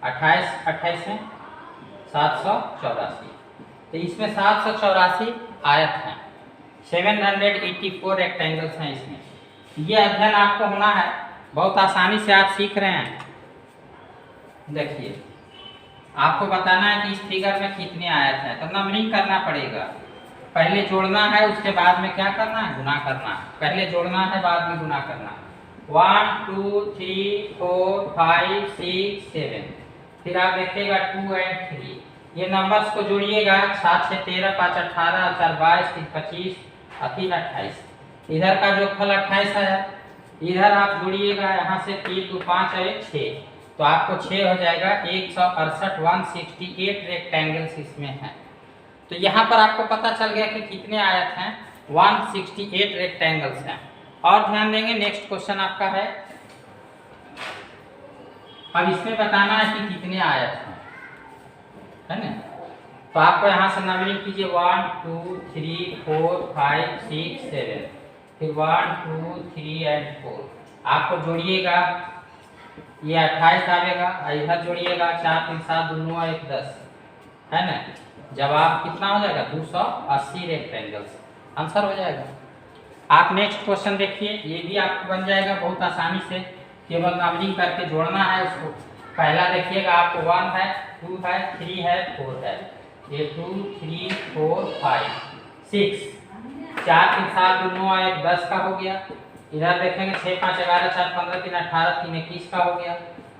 28 28 है 784। तो इसमें 784 आयत हैं, 784 रेक्टेंगल्स हैं इसमें। ये अध्ययन आपको होना है, बहुत आसानी से आप सीख रहे हैं। देखिए आपको बताना है कि इस फिगर में कितने आयत हैं, तो नंबरिंग करना पड़ेगा। पहले जोड़ना है, उसके बाद में क्या करना है, गुना करना है। पहले जोड़ना है, बाद में गुना करना है। 1 2 3 4 5 6 7, फिर आप देखिएगा 2 एंड 3, ये नंबर्स को जोड़िएगा, 7 से 13 5 18, 4 22 3 25 और 3 28। इधर का जो फल 28 है, इधर आप जोड़िएगा, यहाँ से 3 2 5 और 1 6, तो आपको 6 हो जाएगा। 168 168 रेक्टेंगल्स इसमें हैं। तो यहाँ पर आपको पता चल गया कि कितने आयत हैं, 168 रेक्टेंगल्स हैं। और ध्यान देंगे, नेक्स्ट क्वेश्चन आपका है, अब इसमें बताना है कि कितने आयत हैं, है ना। तो आपको यहाँ से नंबरिंग कीजिए 1 2 3 4 5 6 7, फिर 1 2 3 एंड 4, आपको जोड़िएगा, ये 28 आएगा, इधर जोड़िएगा 4 3 7 2 9 1 10, है ना। जवाब कितना हो जाएगा, 280 रेक्टेंगल्स, आंसर हो जाएगा। आप नेक्स्ट क्वेश्चन देखिए, ये भी आपको बन जाएगा बहुत आसानी से, केवल नंबरिंग करके जोड़ना है उसको। पहला देखिएगा आपको 1 है, 2 है, 3 है, 4 है, ये 2 3 4 5 6, 4 3 7 2 9 1 10 का हो गया। इधर देखेंगे 6 5 11 4 15 3 18 3 21 का हो गया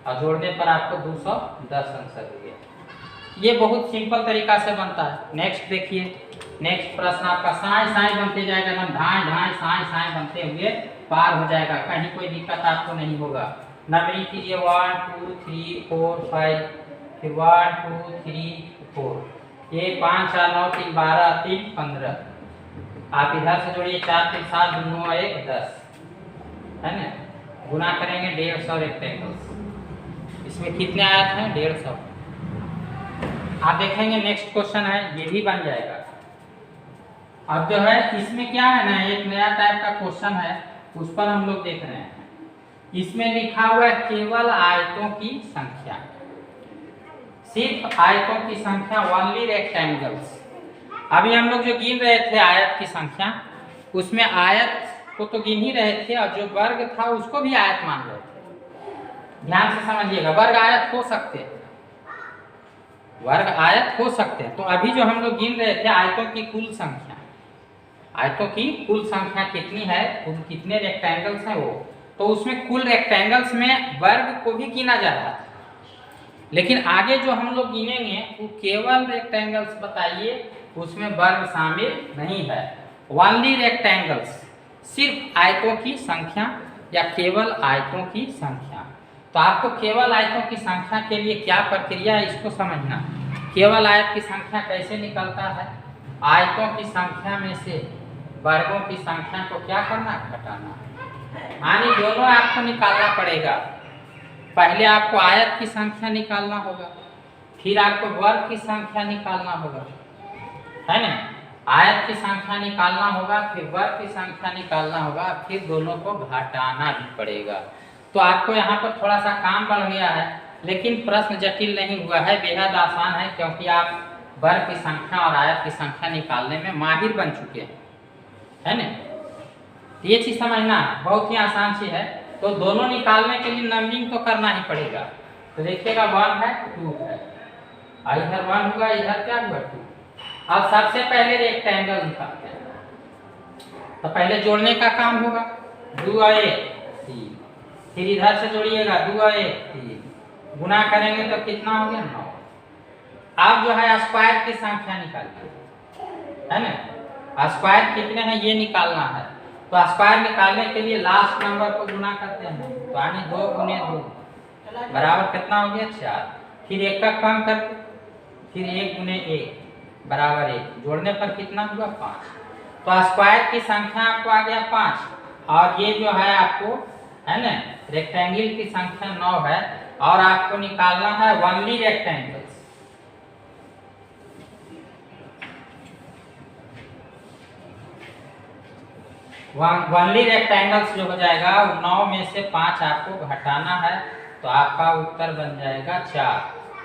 और जोड़ने पर आपको 210 आंसर हो गया। ये बहुत सिंपल तरीका से बनता है। नेक्स्ट देखिए, नेक्स्ट प्रश्न आपका साई साई बनते जाएगा, ना ढाई ढाई साई साई बनते हुए पार हो जाएगा, कहीं कोई दिक्कत आपको नहीं होगा। नंबरिंग कीजिए 1 2 3 4 5, फिर 1 2 3 4, ये 5 4 9 3 12 3 15। आप इधर से जोड़िए 4 3 7 2 9 1 10, है ना। गुना करेंगे 150 रेक्टेंगल्स। इसमें कितने आयत हैं? 150। आप देखेंगे नेक्स्ट क्वेश्चन है, ये भी बन जाएगा। अब जो है इसमें क्या है ना, एक नया टाइप का क्वेश्चन है, उस पर हम लोग देख रहे हैं। इसमें लिखा हुआ है केवल आयतों की संख्या, सिर्फ आयतों की संख्या, ओनली रेक्टेंगल्स। अभी हम लोग जो गिन रहे थे आयत की संख्या, उसमें आयत को तो गिन ही रहे थे और जो वर्ग था उसको भी आयत मान रहे थे। ध्यान से समझिएगा, वर्ग आयत हो सकते हैं, वर्ग आयत हो सकते हैं। तो अभी जो हम लोग गिन रहे थे आयतों की कुल संख्या, आयतों की कुल संख्या कितनी है, कितने रेक्टेंगल्स हैं वो, तो उसमें कुल रेक्टेंगल्स में वर्ग को भी गिना जा रहा था। लेकिन आगे जो हम लोग गिनेंगे वो केवल रेक्टेंगल्स बताइए, उसमें वर्ग शामिल नहीं है। ओनली रेक्टेंगल्स, सिर्फ आयतों की संख्या या केवल आयतों की संख्या। तो आपको केवल आयतों की संख्या के लिए क्या प्रक्रिया है इसको समझना। केवल आयत की संख्या कैसे निकलता है? आयतों की संख्या में से वर्गों की संख्या को क्या करना? घटाना। यानी दोनों आपको निकालना पड़ेगा। पहले आपको आयत की संख्या निकालना होगा, फिर आपको वर्ग की संख्या निकालना होगा, है ना। आयत की संख्या निकालना होगा, फिर वर्ग की संख्या निकालना होगा, फिर दोनों को घटाना भी पड़ेगा। तो आपको यहाँ पर थोड़ा सा काम बढ़ गया है, लेकिन प्रश्न जटिल नहीं हुआ है, बेहद आसान है, क्योंकि आप वर्ग की संख्या और आयत की संख्या निकालने में माहिर बन चुके हैं, है ना। ये चीज समझना बहुत ही आसान चीज है। तो दोनों निकालने के लिए नंबरिंग तो करना ही पड़ेगा। तो देखिएगा 1 है 2 है, इधर 1 हुआ, इधर क्या हुआ 2। अब सबसे पहले रेक्टेंगल निकालते हैं, तो पहले जोड़ने का काम होगा। 2 और 1 3, फिर इधर से जोड़िएगा 2 और 1 3, गुना करेंगे तो कितना हो गया 9। अब जो है स्क्वायर की संख्या निकालिए, है ना। स्क्वायर कितने हैं ये निकालना है। तो स्क्वायर निकालने के लिए लास्ट नंबर को गुना करते हैं, तो यानी 2 गुने 2 बराबर कितना हो गया 4। फिर 1 का कम करके, फिर 1 गुने 1 बराबर 1, जोड़ने पर कितना हुआ 5। तो स्क्वायर की संख्या आपको आ गया 5, और ये जो है आपको, है ना, रेक्टेंगल की संख्या 9 है, और आपको निकालना है ओनली रेक्टेंगल्स। ओनली रेक्टेंगल्स जो हो जाएगा 9 में से 5 आपको घटाना है, तो आपका उत्तर बन जाएगा 4।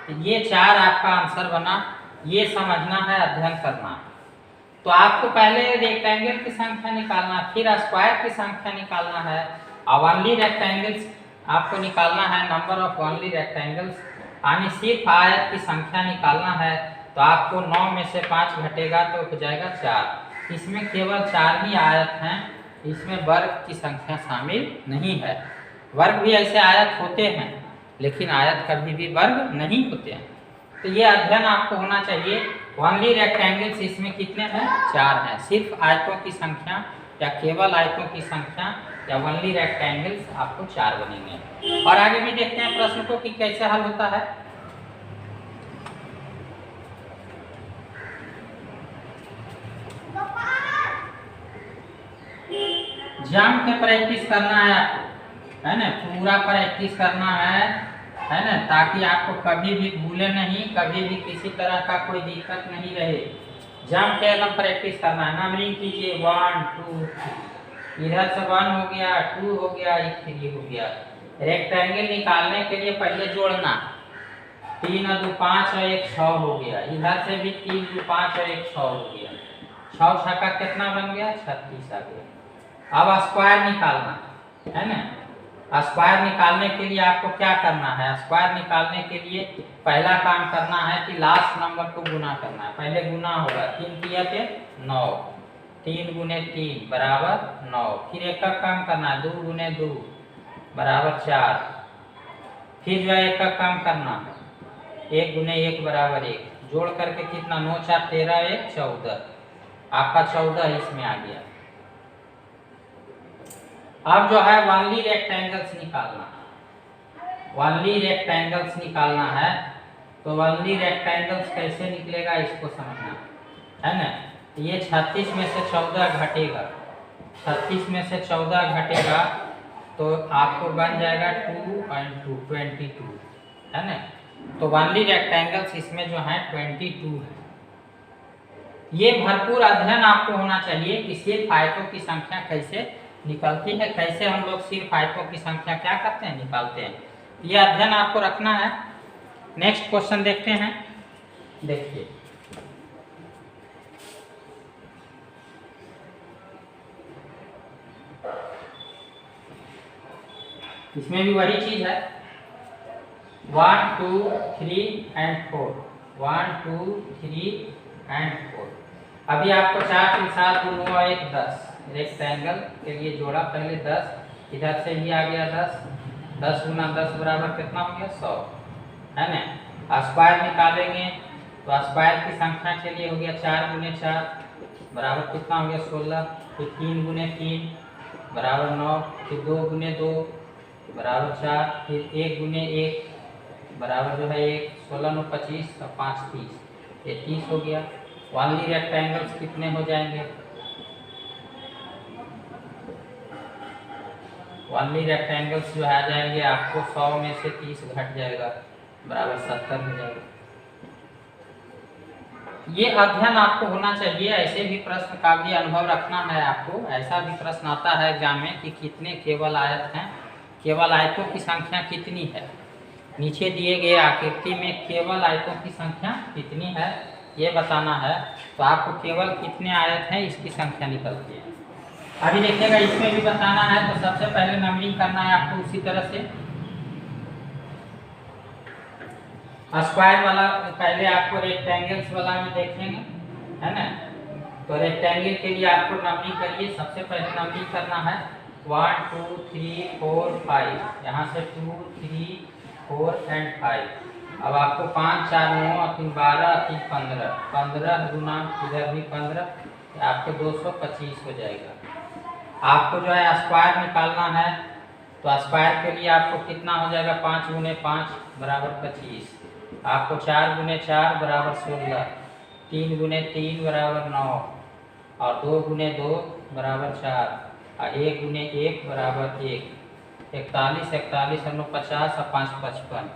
तो ये 4 आपका आंसर बना। ये समझना है, अध्ययन करना। तो आपको पहले रेक्टेंगल की संख्या निकालना, फिर स्क्वायर की संख्या निकालना है, और ओनली रेक्टेंगल्स आपको निकालना है, नंबर ऑफ ओनली रेक्टेंगल्स, यानी सिर्फ आयत की संख्या निकालना है। तो आपको 9 में से 5 घटेगा तो हो जाएगा 4। इसमें केवल 4 ही आयत हैं, इसमें वर्ग की संख्या शामिल नहीं है। वर्ग भी ऐसे आयत होते हैं, लेकिन आयत कभी भी वर्ग नहीं होते हैं। तो ये अध्ययन आपको होना चाहिए। ओनली रेक्टेंगल्स इसमें कितने हैं? 4 हैं। सिर्फ आयतों की संख्या या केवल आयतों की संख्या या ओनली रेक्टेंगल्स आपको 4 बनेंगे। और आगे भी देखते हैं प्रश्न को कि कैसे हल होता है। जम के प्रैक्टिस करना है आपको, है ना, पूरा प्रैक्टिस करना है ना, ताकि आपको कभी भी भूले नहीं, कभी भी किसी तरह का कोई दिक्कत नहीं रहे। जम के एकदम प्रैक्टिस करना है। नंबरिंग कीजिए 1 2 3, इधर से 1 हो गया, 2 हो गया, 3 हो गया। रेक्टेंगल निकालने के लिए पहले जोड़ना, 3 और 2 5 और 1 6 हो गया। इधर से भी 3 2 5 और 1 6 हो गया। 6 6 का कितना बन गया? 36 आ गया। अब स्क्वायर निकालना है ना। स्क्वायर निकालने के लिए आपको क्या करना है? स्क्वायर निकालने के लिए पहला काम करना है कि लास्ट नंबर को गुना करना है। पहले गुना होगा, 3 3 9, 3 गुने 3 बराबर 9। फिर एक का काम करना है, 2 गुने 2 बराबर 4। फिर जो है एक का काम करना, 1 गुने 1 बराबर 1। जोड़ करके कितना, 9 4 13 1 14। आपका 14 इसमें आ गया। अब जो है वनली रेक्टेंगल्स निकालना, वनली रेक्टेंगल्स निकालना है। तो वनली रेक्टेंगल्स कैसे निकलेगा इसको समझना है ना। ये 36 में से 14 घटेगा, 36 में से 14 घटेगा तो आपको बन जाएगा 2 और 2 22 है ना। तो वनली रेक्टेंगल्स इसमें जो है 22 है। ये भरपूर अध्ययन आपको होना चाहिए कि सिर्फ आयतों की संख्या कैसे निकलती है, कैसे हम लोग सिर्फ आयतों की संख्या क्या करते हैं, निकालते हैं। ये अध्ययन आपको रखना है। नेक्स्ट क्वेश्चन देखते हैं। देखिए इसमें भी वही चीज है, 1 2 3 एंड 4, 1 2 3 एंड 4। अभी आपको 4 के साथ 2 और 1 10 रेक्टेंगल के लिए जोड़ा, पहले 10, इधर से भी आ गया 10, 10 गुना 10 बराबर कितना हो गया 100 है ना। स्क्वायर निकालेंगे तो स्क्वायर की संख्या के लिए हो गया 4 गुने 4 बराबर कितना हो गया 16। फिर 3 गुने 3 बराबर 9, फिर 2 गुने 2 बराबर 4, फिर 1 गुने 1 बराबर जो है 1, 16 9 25 और 5 30, ये 30 हो गया। वनली रेक्टेंगल्स कितने हो जाएंगे, वनली रेक्टेंगल्स जो आ जाएंगे आपको 100 में से 30 घट जाएगा बराबर 70 हो जाएगा। ये अध्ययन आपको होना चाहिए। ऐसे भी प्रश्न का भी अनुभव रखना है आपको। ऐसा भी प्रश्न आता है एग्जाम में कि कितने केवल आयत हैं, केवल आयतों की संख्या कितनी है। नीचे दिए गए आकृति में केवल आयतों की संख्या कितनी है ये बताना है। तो आपको केवल कितने आयत हैं इसकी संख्या निकलती है। अभी देखिएगा इसमें भी बताना है। तो सबसे पहले नंबरिंग करना है आपको उसी तरह से। स्क्वायर वाला पहले आपको रेक्टेंगल्स वाला में देखेंगे है ना। तो रेक्टेंगल के लिए आपको नंबरिंग करिए। सबसे पहले नंबरिंग करना है 1 2 3 4 5, यहाँ से 2 3 4 एंड 5। अब आपको 5 4 9 और 3 12 3 15, 15 गुना इधर भी 15, आपको 225 हो जाएगा। आपको जो है स्क्वायर निकालना है। तो स्क्वायर के लिए आपको कितना हो जाएगा, 5 गुने 5 बराबर 25, आपको 4 गुने 4 बराबर 16, 3 गुने 3 बराबर 9 और 2 गुने 2 बराबर 4 और 1 गुने 1 बराबर 1, 41 41 और 9 50 और 5 55।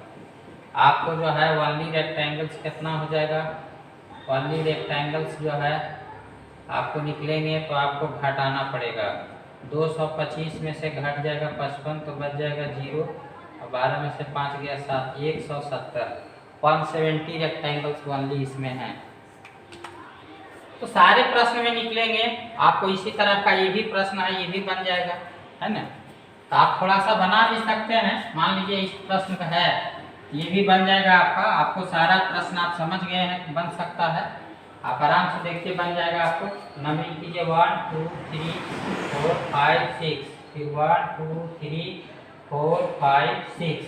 आपको जो है वनली रेक्टेंगल्स कितना हो जाएगा, वनली रेक्टेंगल्स जो है आपको निकलेंगे तो आपको घटाना पड़ेगा। 225 में से घट जाएगा 55 तो बच जाएगा 0 और 12 में से 5 गया 7, 170, 170 रेक्टेंगल्स वनली इसमें हैं। तो सारे प्रश्न में निकलेंगे आपको इसी तरह का। ये भी प्रश्न है, ये भी बन जाएगा है ना। तो आप थोड़ा सा बना भी सकते हैं। मान लीजिए इस प्रश्न का है, ये भी बन जाएगा आपका। आपको सारा प्रश्न आप समझ गए हैं, बन सकता है। आप आराम से देखिए बन जाएगा। आपको नंबरिंग कीजिए 1 2 3 4 5 6, फिर 1 2 3 4 5 6।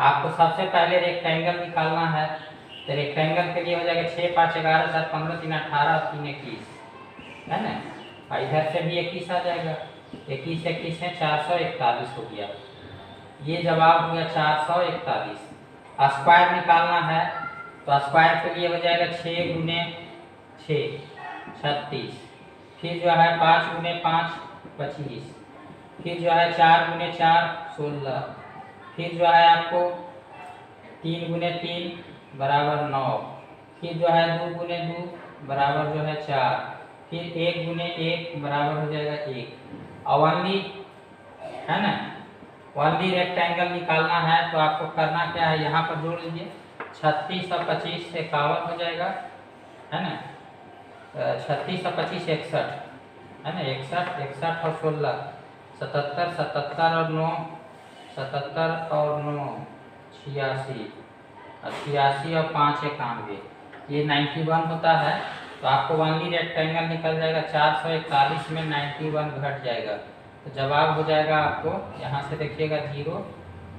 आपको सबसे पहले रेक्टेंगल निकालना है। तो रेक्टेंगल के लिए हो जाएगा 6 5 11 7 15 3 18 3 21 है ना। और इधर से भी 21 आ जाएगा, 21 21 है 441 हो गया। ये जवाब हो गया 441। स्क्वायर निकालना है। तो स्क्वायर के लिए हो जाएगा 6 गुने 6 36, फिर जो है 5 गुने 5 25, फिर जो है 4 गुने 4 16, फिर जो है आपको 3 गुने 3 बराबर 9, फिर जो है 2 गुने 2 बराबर जो है 4, फिर 1 गुने 1 बराबर हो जाएगा 1। और वनली है ना, वनली रेक्टेंगल निकालना है। तो आपको करना क्या है, यहाँ पर जोड़ लीजिए 36 और 25 से 51 हो जाएगा है ना। 36 और 25 61 है ना, 61 61 और 16 77 77 और 9 77 और 9 86 और 86 और 5 91, ये 91 होता है। तो तो आपको वनली रेक्टेंगल निकल जाएगा 441 में 91 घट जाएगा। तो जवाब हो जाएगा आपको यहाँ से देखिएगा 0,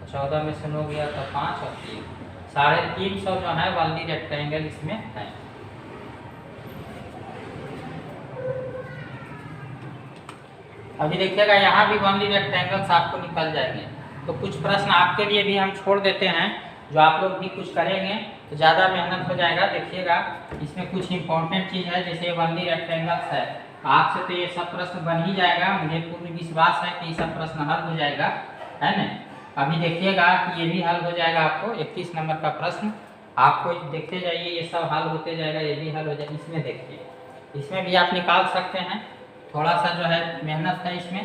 14 में से 9 गया तो 5 और 3, 350 जो है वनली रेक्टेंगल इसमें है। अभी देखिएगा यहाँ भी वनली रेक्टेंगल्स आपको निकल जाएंगे। तो कुछ प्रश्न आपके लिए भी हम छोड़ देते हैं, जो आप लोग भी कुछ करेंगे तो ज़्यादा मेहनत हो जाएगा। देखिएगा इसमें कुछ इंपॉर्टेंट चीज़ है, जैसे वनली रेक्टेंगल्स है, आपसे तो ये सब प्रश्न बन ही जाएगा। मुझे पूर्ण विश्वास है कि ये सब प्रश्न हल हो जाएगा, है ना। अभी देखिएगा कि ये भी हल हो जाएगा आपको। 31 नंबर का प्रश्न आपको देखते जाइए, ये सब हल होते जाएगा, ये भी हल हो जाएगा। इसमें देखिए, इसमें भी आप निकाल सकते हैं, थोड़ा सा जो है मेहनत है इसमें,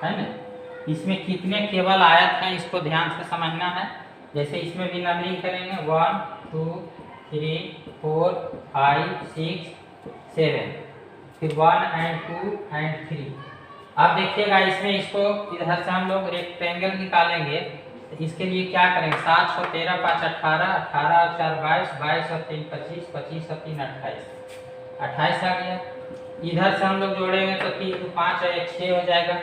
है ना। इसमें कितने केवल आयत हैं इसको ध्यान से समझना है। जैसे इसमें भी नंबरिंग करेंगे 1 2 3 4 5 6 7, फिर 1 और 2 और 3। अब देखिएगा इसमें इसको इधर से हम लोग रेक्टेंगल निकालेंगे, तो इसके लिए क्या करेंगे, 7 और 13 5 18, 18 और 4 22, 22 और 3 25, 25 और 3 28, 28 आ गया। इधर से हम लोग जोड़ेंगे तो 3 2 5 और 1 6 हो जाएगा।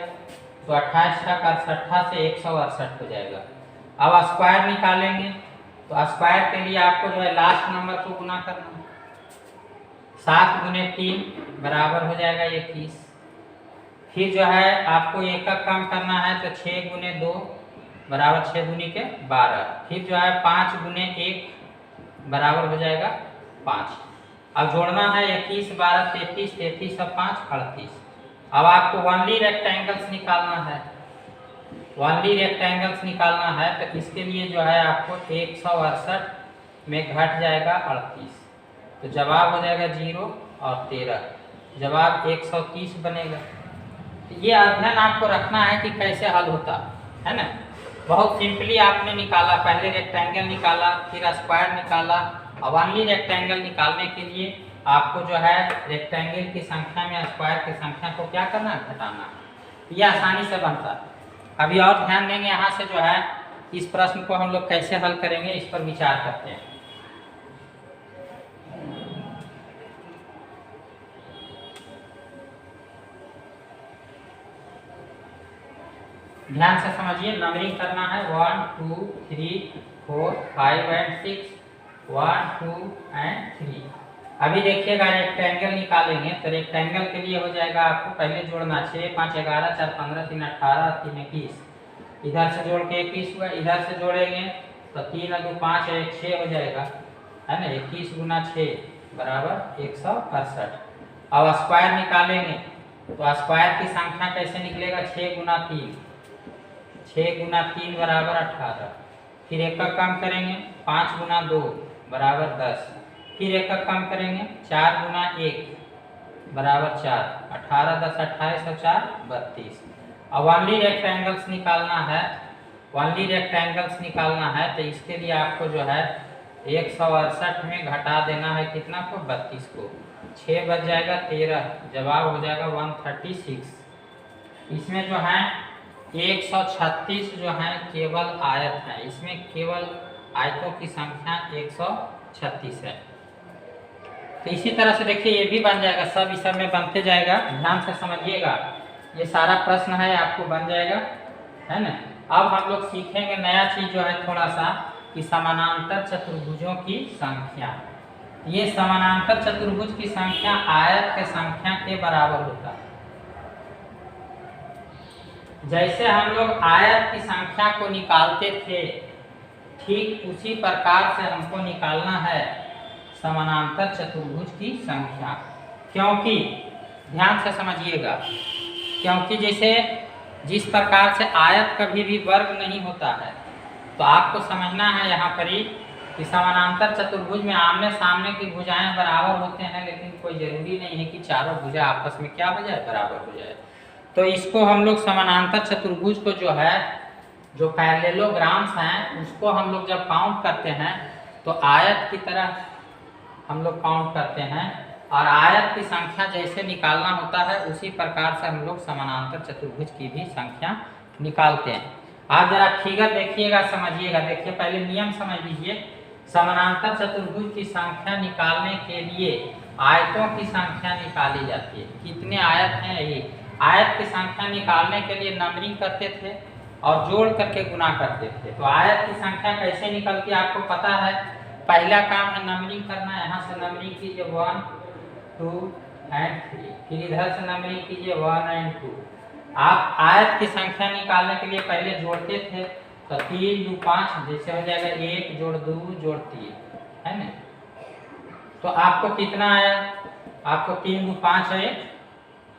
तो 28 का 68 से 168 हो जाएगा। अब स्क्वायर निकालेंगे, तो स्क्वायर के लिए आपको जो है लास्ट नंबर को गुना करना है। 7 गुने 3 बराबर हो जाएगा 21। फिर जो है आपको एकक कम करना है, तो 6 गुने 2 बराबर 6 दूनी के 12। फिर जो है 5 गुने 1 बराबर हो जाएगा 5। अब जोड़ना है 21 12 33, 33 और 5 38। अब आपको वनली रेक्टेंगल्स निकालना है, वनली रेक्टेंगल्स निकालना है, तो इसके लिए जो है आपको 168 में घट जाएगा 38। तो जवाब हो जाएगा 0 और 13, जवाब 130 बनेगा। तो ये अध्ययन आपको रखना है कि कैसे हल होता है ना। बहुत सिंपली आपने निकाला, पहले रेक्टेंगल निकाला, फिर स्क्वायर निकाला। और वनली रेक्टेंगल निकालने के लिए आपको जो है रेक्टेंगल की संख्या में स्क्वायर की संख्या को क्या करना है, घटाना। ये आसानी से बनता है। अभी और ध्यान देंगे, यहाँ से जो है इस प्रश्न को हम लोग कैसे हल करेंगे, इस पर विचार करते हैं। ध्यान से समझिए, नंबरिंग करना है 1 2 3 4 5 और 6, 1 2 और 3। अभी देखिएगा रेक्टेंगल निकालेंगे, तो रेक्टेंगल के लिए हो जाएगा आपको पहले जोड़ना 6 5 11 4 15 3 18 3 21। इधर से जोड़ के 21 हुआ, इधर से जोड़ेंगे तो 3 और 2 5 और 1 6 हो जाएगा, है ना। 21 गुना 6 बराबर 168। अब स्क्वायर निकालेंगे, तो स्क्वायर की संख्या कैसे निकलेगा, 6 गुना 3, 6 गुना 3 बराबर 18। फिर एकक कम करेंगे, 5 गुना 2 बराबर 10। फिर एकक कम करेंगे, 4 गुना 1 बराबर 4, 18 10 28 और 4 32। अब वनली रेक्टेंगल्स निकालना है, वनली रेक्टेंगल्स निकालना है, तो इसके लिए आपको जो है 168 में घटा देना है कितना को, 32 को। 6 बच जाएगा 13, जवाब हो जाएगा 136। इसमें जो है 136 जो है केवल आयत है, इसमें केवल आयतों की संख्या 136 है। तो इसी तरह से देखिए ये भी बन जाएगा, सब इस सब में बनते जाएगा। ध्यान से समझिएगा, ये सारा प्रश्न है आपको बन जाएगा, है ना। अब हम लोग सीखेंगे नया चीज जो है थोड़ा सा, कि समानांतर चतुर्भुजों की संख्या। ये समानांतर चतुर्भुज की संख्या आयत के संख्या के बराबर होता है। जैसे हम लोग आयत की संख्या को निकालते थे, ठीक उसी प्रकार से हमको निकालना है समानांतर चतुर्भुज की संख्या। क्योंकि ध्यान से समझिएगा, क्योंकि जैसे जिस प्रकार से आयत कभी भी वर्ग नहीं होता है, तो आपको समझना है यहाँ पर ही कि समानांतर चतुर्भुज में आमने सामने की भुजाएं बराबर होते हैं, लेकिन कोई जरूरी नहीं है कि चारों भुजा आपस में क्या हो जाए, बराबर हो जाए। तो इसको हम लोग समानांतर चतुर्भुज को जो है, जो पैरेललोग्राम्स हैं, उसको हम लोग जब काउंट करते हैं तो आयत की तरह हम लोग काउंट करते हैं, और आयत की संख्या जैसे निकालना होता है उसी प्रकार से हम लोग समानांतर चतुर्भुज की भी संख्या निकालते हैं। आप जरा फिगर देखिएगा, समझिएगा। देखिए पहले नियम समझ लीजिए। समानांतर चतुर्भुज की संख्या निकालने के लिए आयतों की संख्या निकाली जाती है। कितने आयत हैं? एक आयत की संख्या निकालने के लिए नंबरिंग करते थे और जोड़ करके गुना करते थे। तो आयत की संख्या कैसे निकलती है आपको पता है। पहला काम है नंबरिंग करना। यहाँ से नंबरिंग कीजिए 1 2 एंड 3, फिर इधर से नंबरिंग कीजिए 1 एंड 2। आप आयत की संख्या निकालने के लिए पहले जोड़ते थे, तो 3 2 5 जैसे हो जाएगा 1 जोड़ 2 जोड़ 3, है ना। तो आपको कितना आया? आपको 3 2 5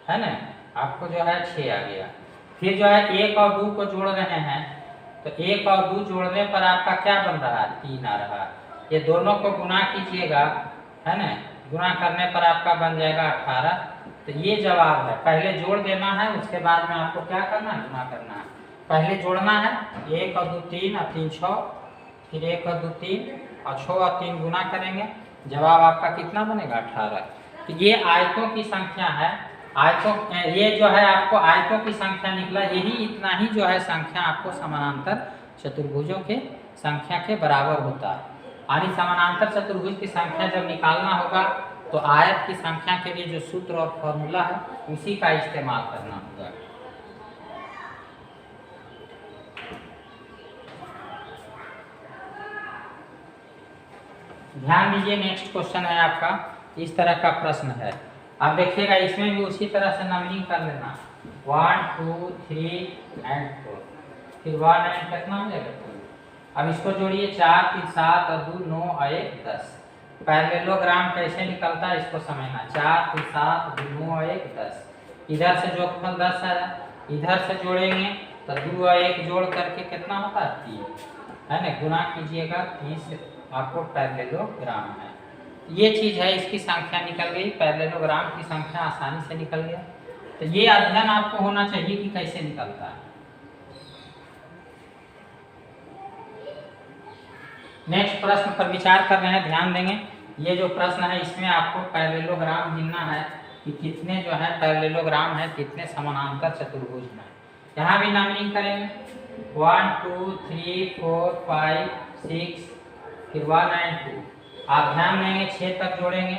है ना, आपको जो है 6 आ गया। फिर जो है 1 और 2 को जोड़ रहे हैं, तो 1 और 2 जोड़ने पर आपका क्या बन रहा है? 3 आ रहा है। ये दोनों को गुना कीजिएगा, है ना, गुना करने पर आपका बन जाएगा 18। तो ये जवाब है। पहले जोड़ देना है, उसके बाद में आपको क्या करना है? गुना करना है। पहले जोड़ना है 1 और 2 3 और 3 6, फिर 1 और 2 3 और 6 और 3 गुना करेंगे, जवाब आपका कितना बनेगा? 18। तो ये आयतों की संख्या है। आयतों ये जो है आपको आयतों की संख्या निकला। यही इतना ही जो है संख्या आपको समानांतर चतुर्भुजों के संख्या के बराबर होता है। यानी समानांतर चतुर्भुज की संख्या जब निकालना होगा तो आयत की संख्या के लिए जो सूत्र और फॉर्मूला है उसी का इस्तेमाल करना होगा। ध्यान दीजिए, नेक्स्ट क्वेश्चन है आपका, इस तरह का प्रश्न है। आप देखिएगा, इसमें भी उसी तरह से नंबरिंग कर लेना 1 2 3 एंड 4, फिर 1 एंड कितना हो जाएगा 2। अब इसको जोड़िए 4 3 7 और 2 9 और 1 10। पैरेललोग्राम कैसे निकलता है इसको समझना। 4 3 7 2 9 और 1 10। इधर से जोड़फल 10 है, इधर से जोड़ेंगे तो 2 और 1 जोड़ करके कितना होता है? 3, है ना। गुना कीजिएगा 30, आपको पैरेललोग्राम है। ये चीज़ है, इसकी संख्या निकल गई। पैरेललोग्राम की संख्या आसानी से निकल गया। तो ये अध्ययन आपको होना चाहिए कि कैसे निकलता है। नेक्स्ट प्रश्न पर विचार कर रहे हैं, ध्यान देंगे। ये जो प्रश्न है इसमें आपको पैरेललोग्राम गिनना है कि कितने जो है पैरेललोग्राम है, कितने समानांतर चतुर्भुज हैं। यहाँ भी नंबरिंग करेंगे 1 2 3 4 5 6, फिर 1 एंड 2। आप ध्यान देंगे 6 तक जोड़ेंगे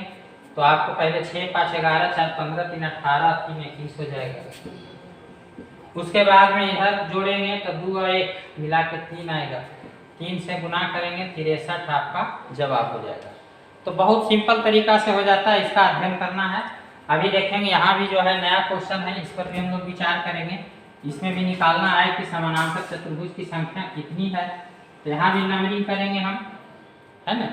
तो आपको पहले 6 5 11 4 15 3 18 3 21 हो जाएगा। उसके बाद में इधर जोड़ेंगे तो 2 और 1 मिला के 3 आएगा। 3 से गुना करेंगे 63 आपका जवाब हो जाएगा। तो बहुत सिंपल तरीका से हो जाता है, इसका अध्ययन करना है। अभी देखेंगे यहाँ भी जो है नया क्वेश्चन है, इस पर भी हम लोग विचार करेंगे। इसमें भी निकालना है कि समानांतर चतुर्भुज की संख्या कितनी है। तो यहाँ भी नंबरिंग करेंगे हम, है ना।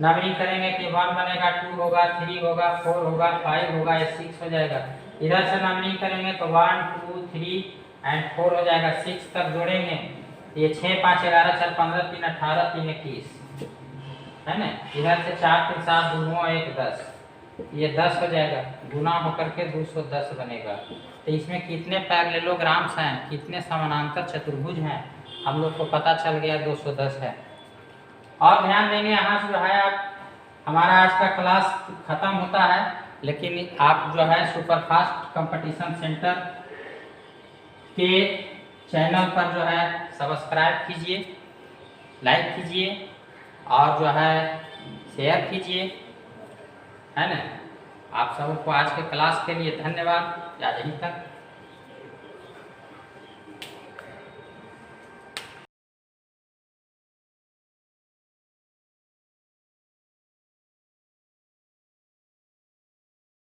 नंबरिंग करेंगे कि 1 बनेगा, 2 होगा, 3 होगा, 4 होगा, 5 होगा, 6 हो जाएगा। इधर से नंबरिंग करेंगे तो 1 2 3 एंड 4 हो जाएगा। 6 तक जोड़ेंगे ये 6 5 11 4 15 3 18 3 21, है ना। इधर से 4 3 7 2 9 1 10, ये 10 हो जाएगा। गुना होकर के 210 बनेगा। तो इसमें कितने पैरेललोग्राम्स हैं, कितने समानांतर चतुर्भुज हैं, हम लोग को पता चल गया 210 है। और ध्यान देंगे यहाँ से जो है आप, हमारा आज का क्लास खत्म होता है, लेकिन आप जो है सुपरफास्ट कंपटीशन सेंटर के चैनल पर जो है सब्सक्राइब कीजिए, लाइक कीजिए और जो है शेयर कीजिए, है ना। आप सबको आज के क्लास के लिए धन्यवाद। आज यहीं तक।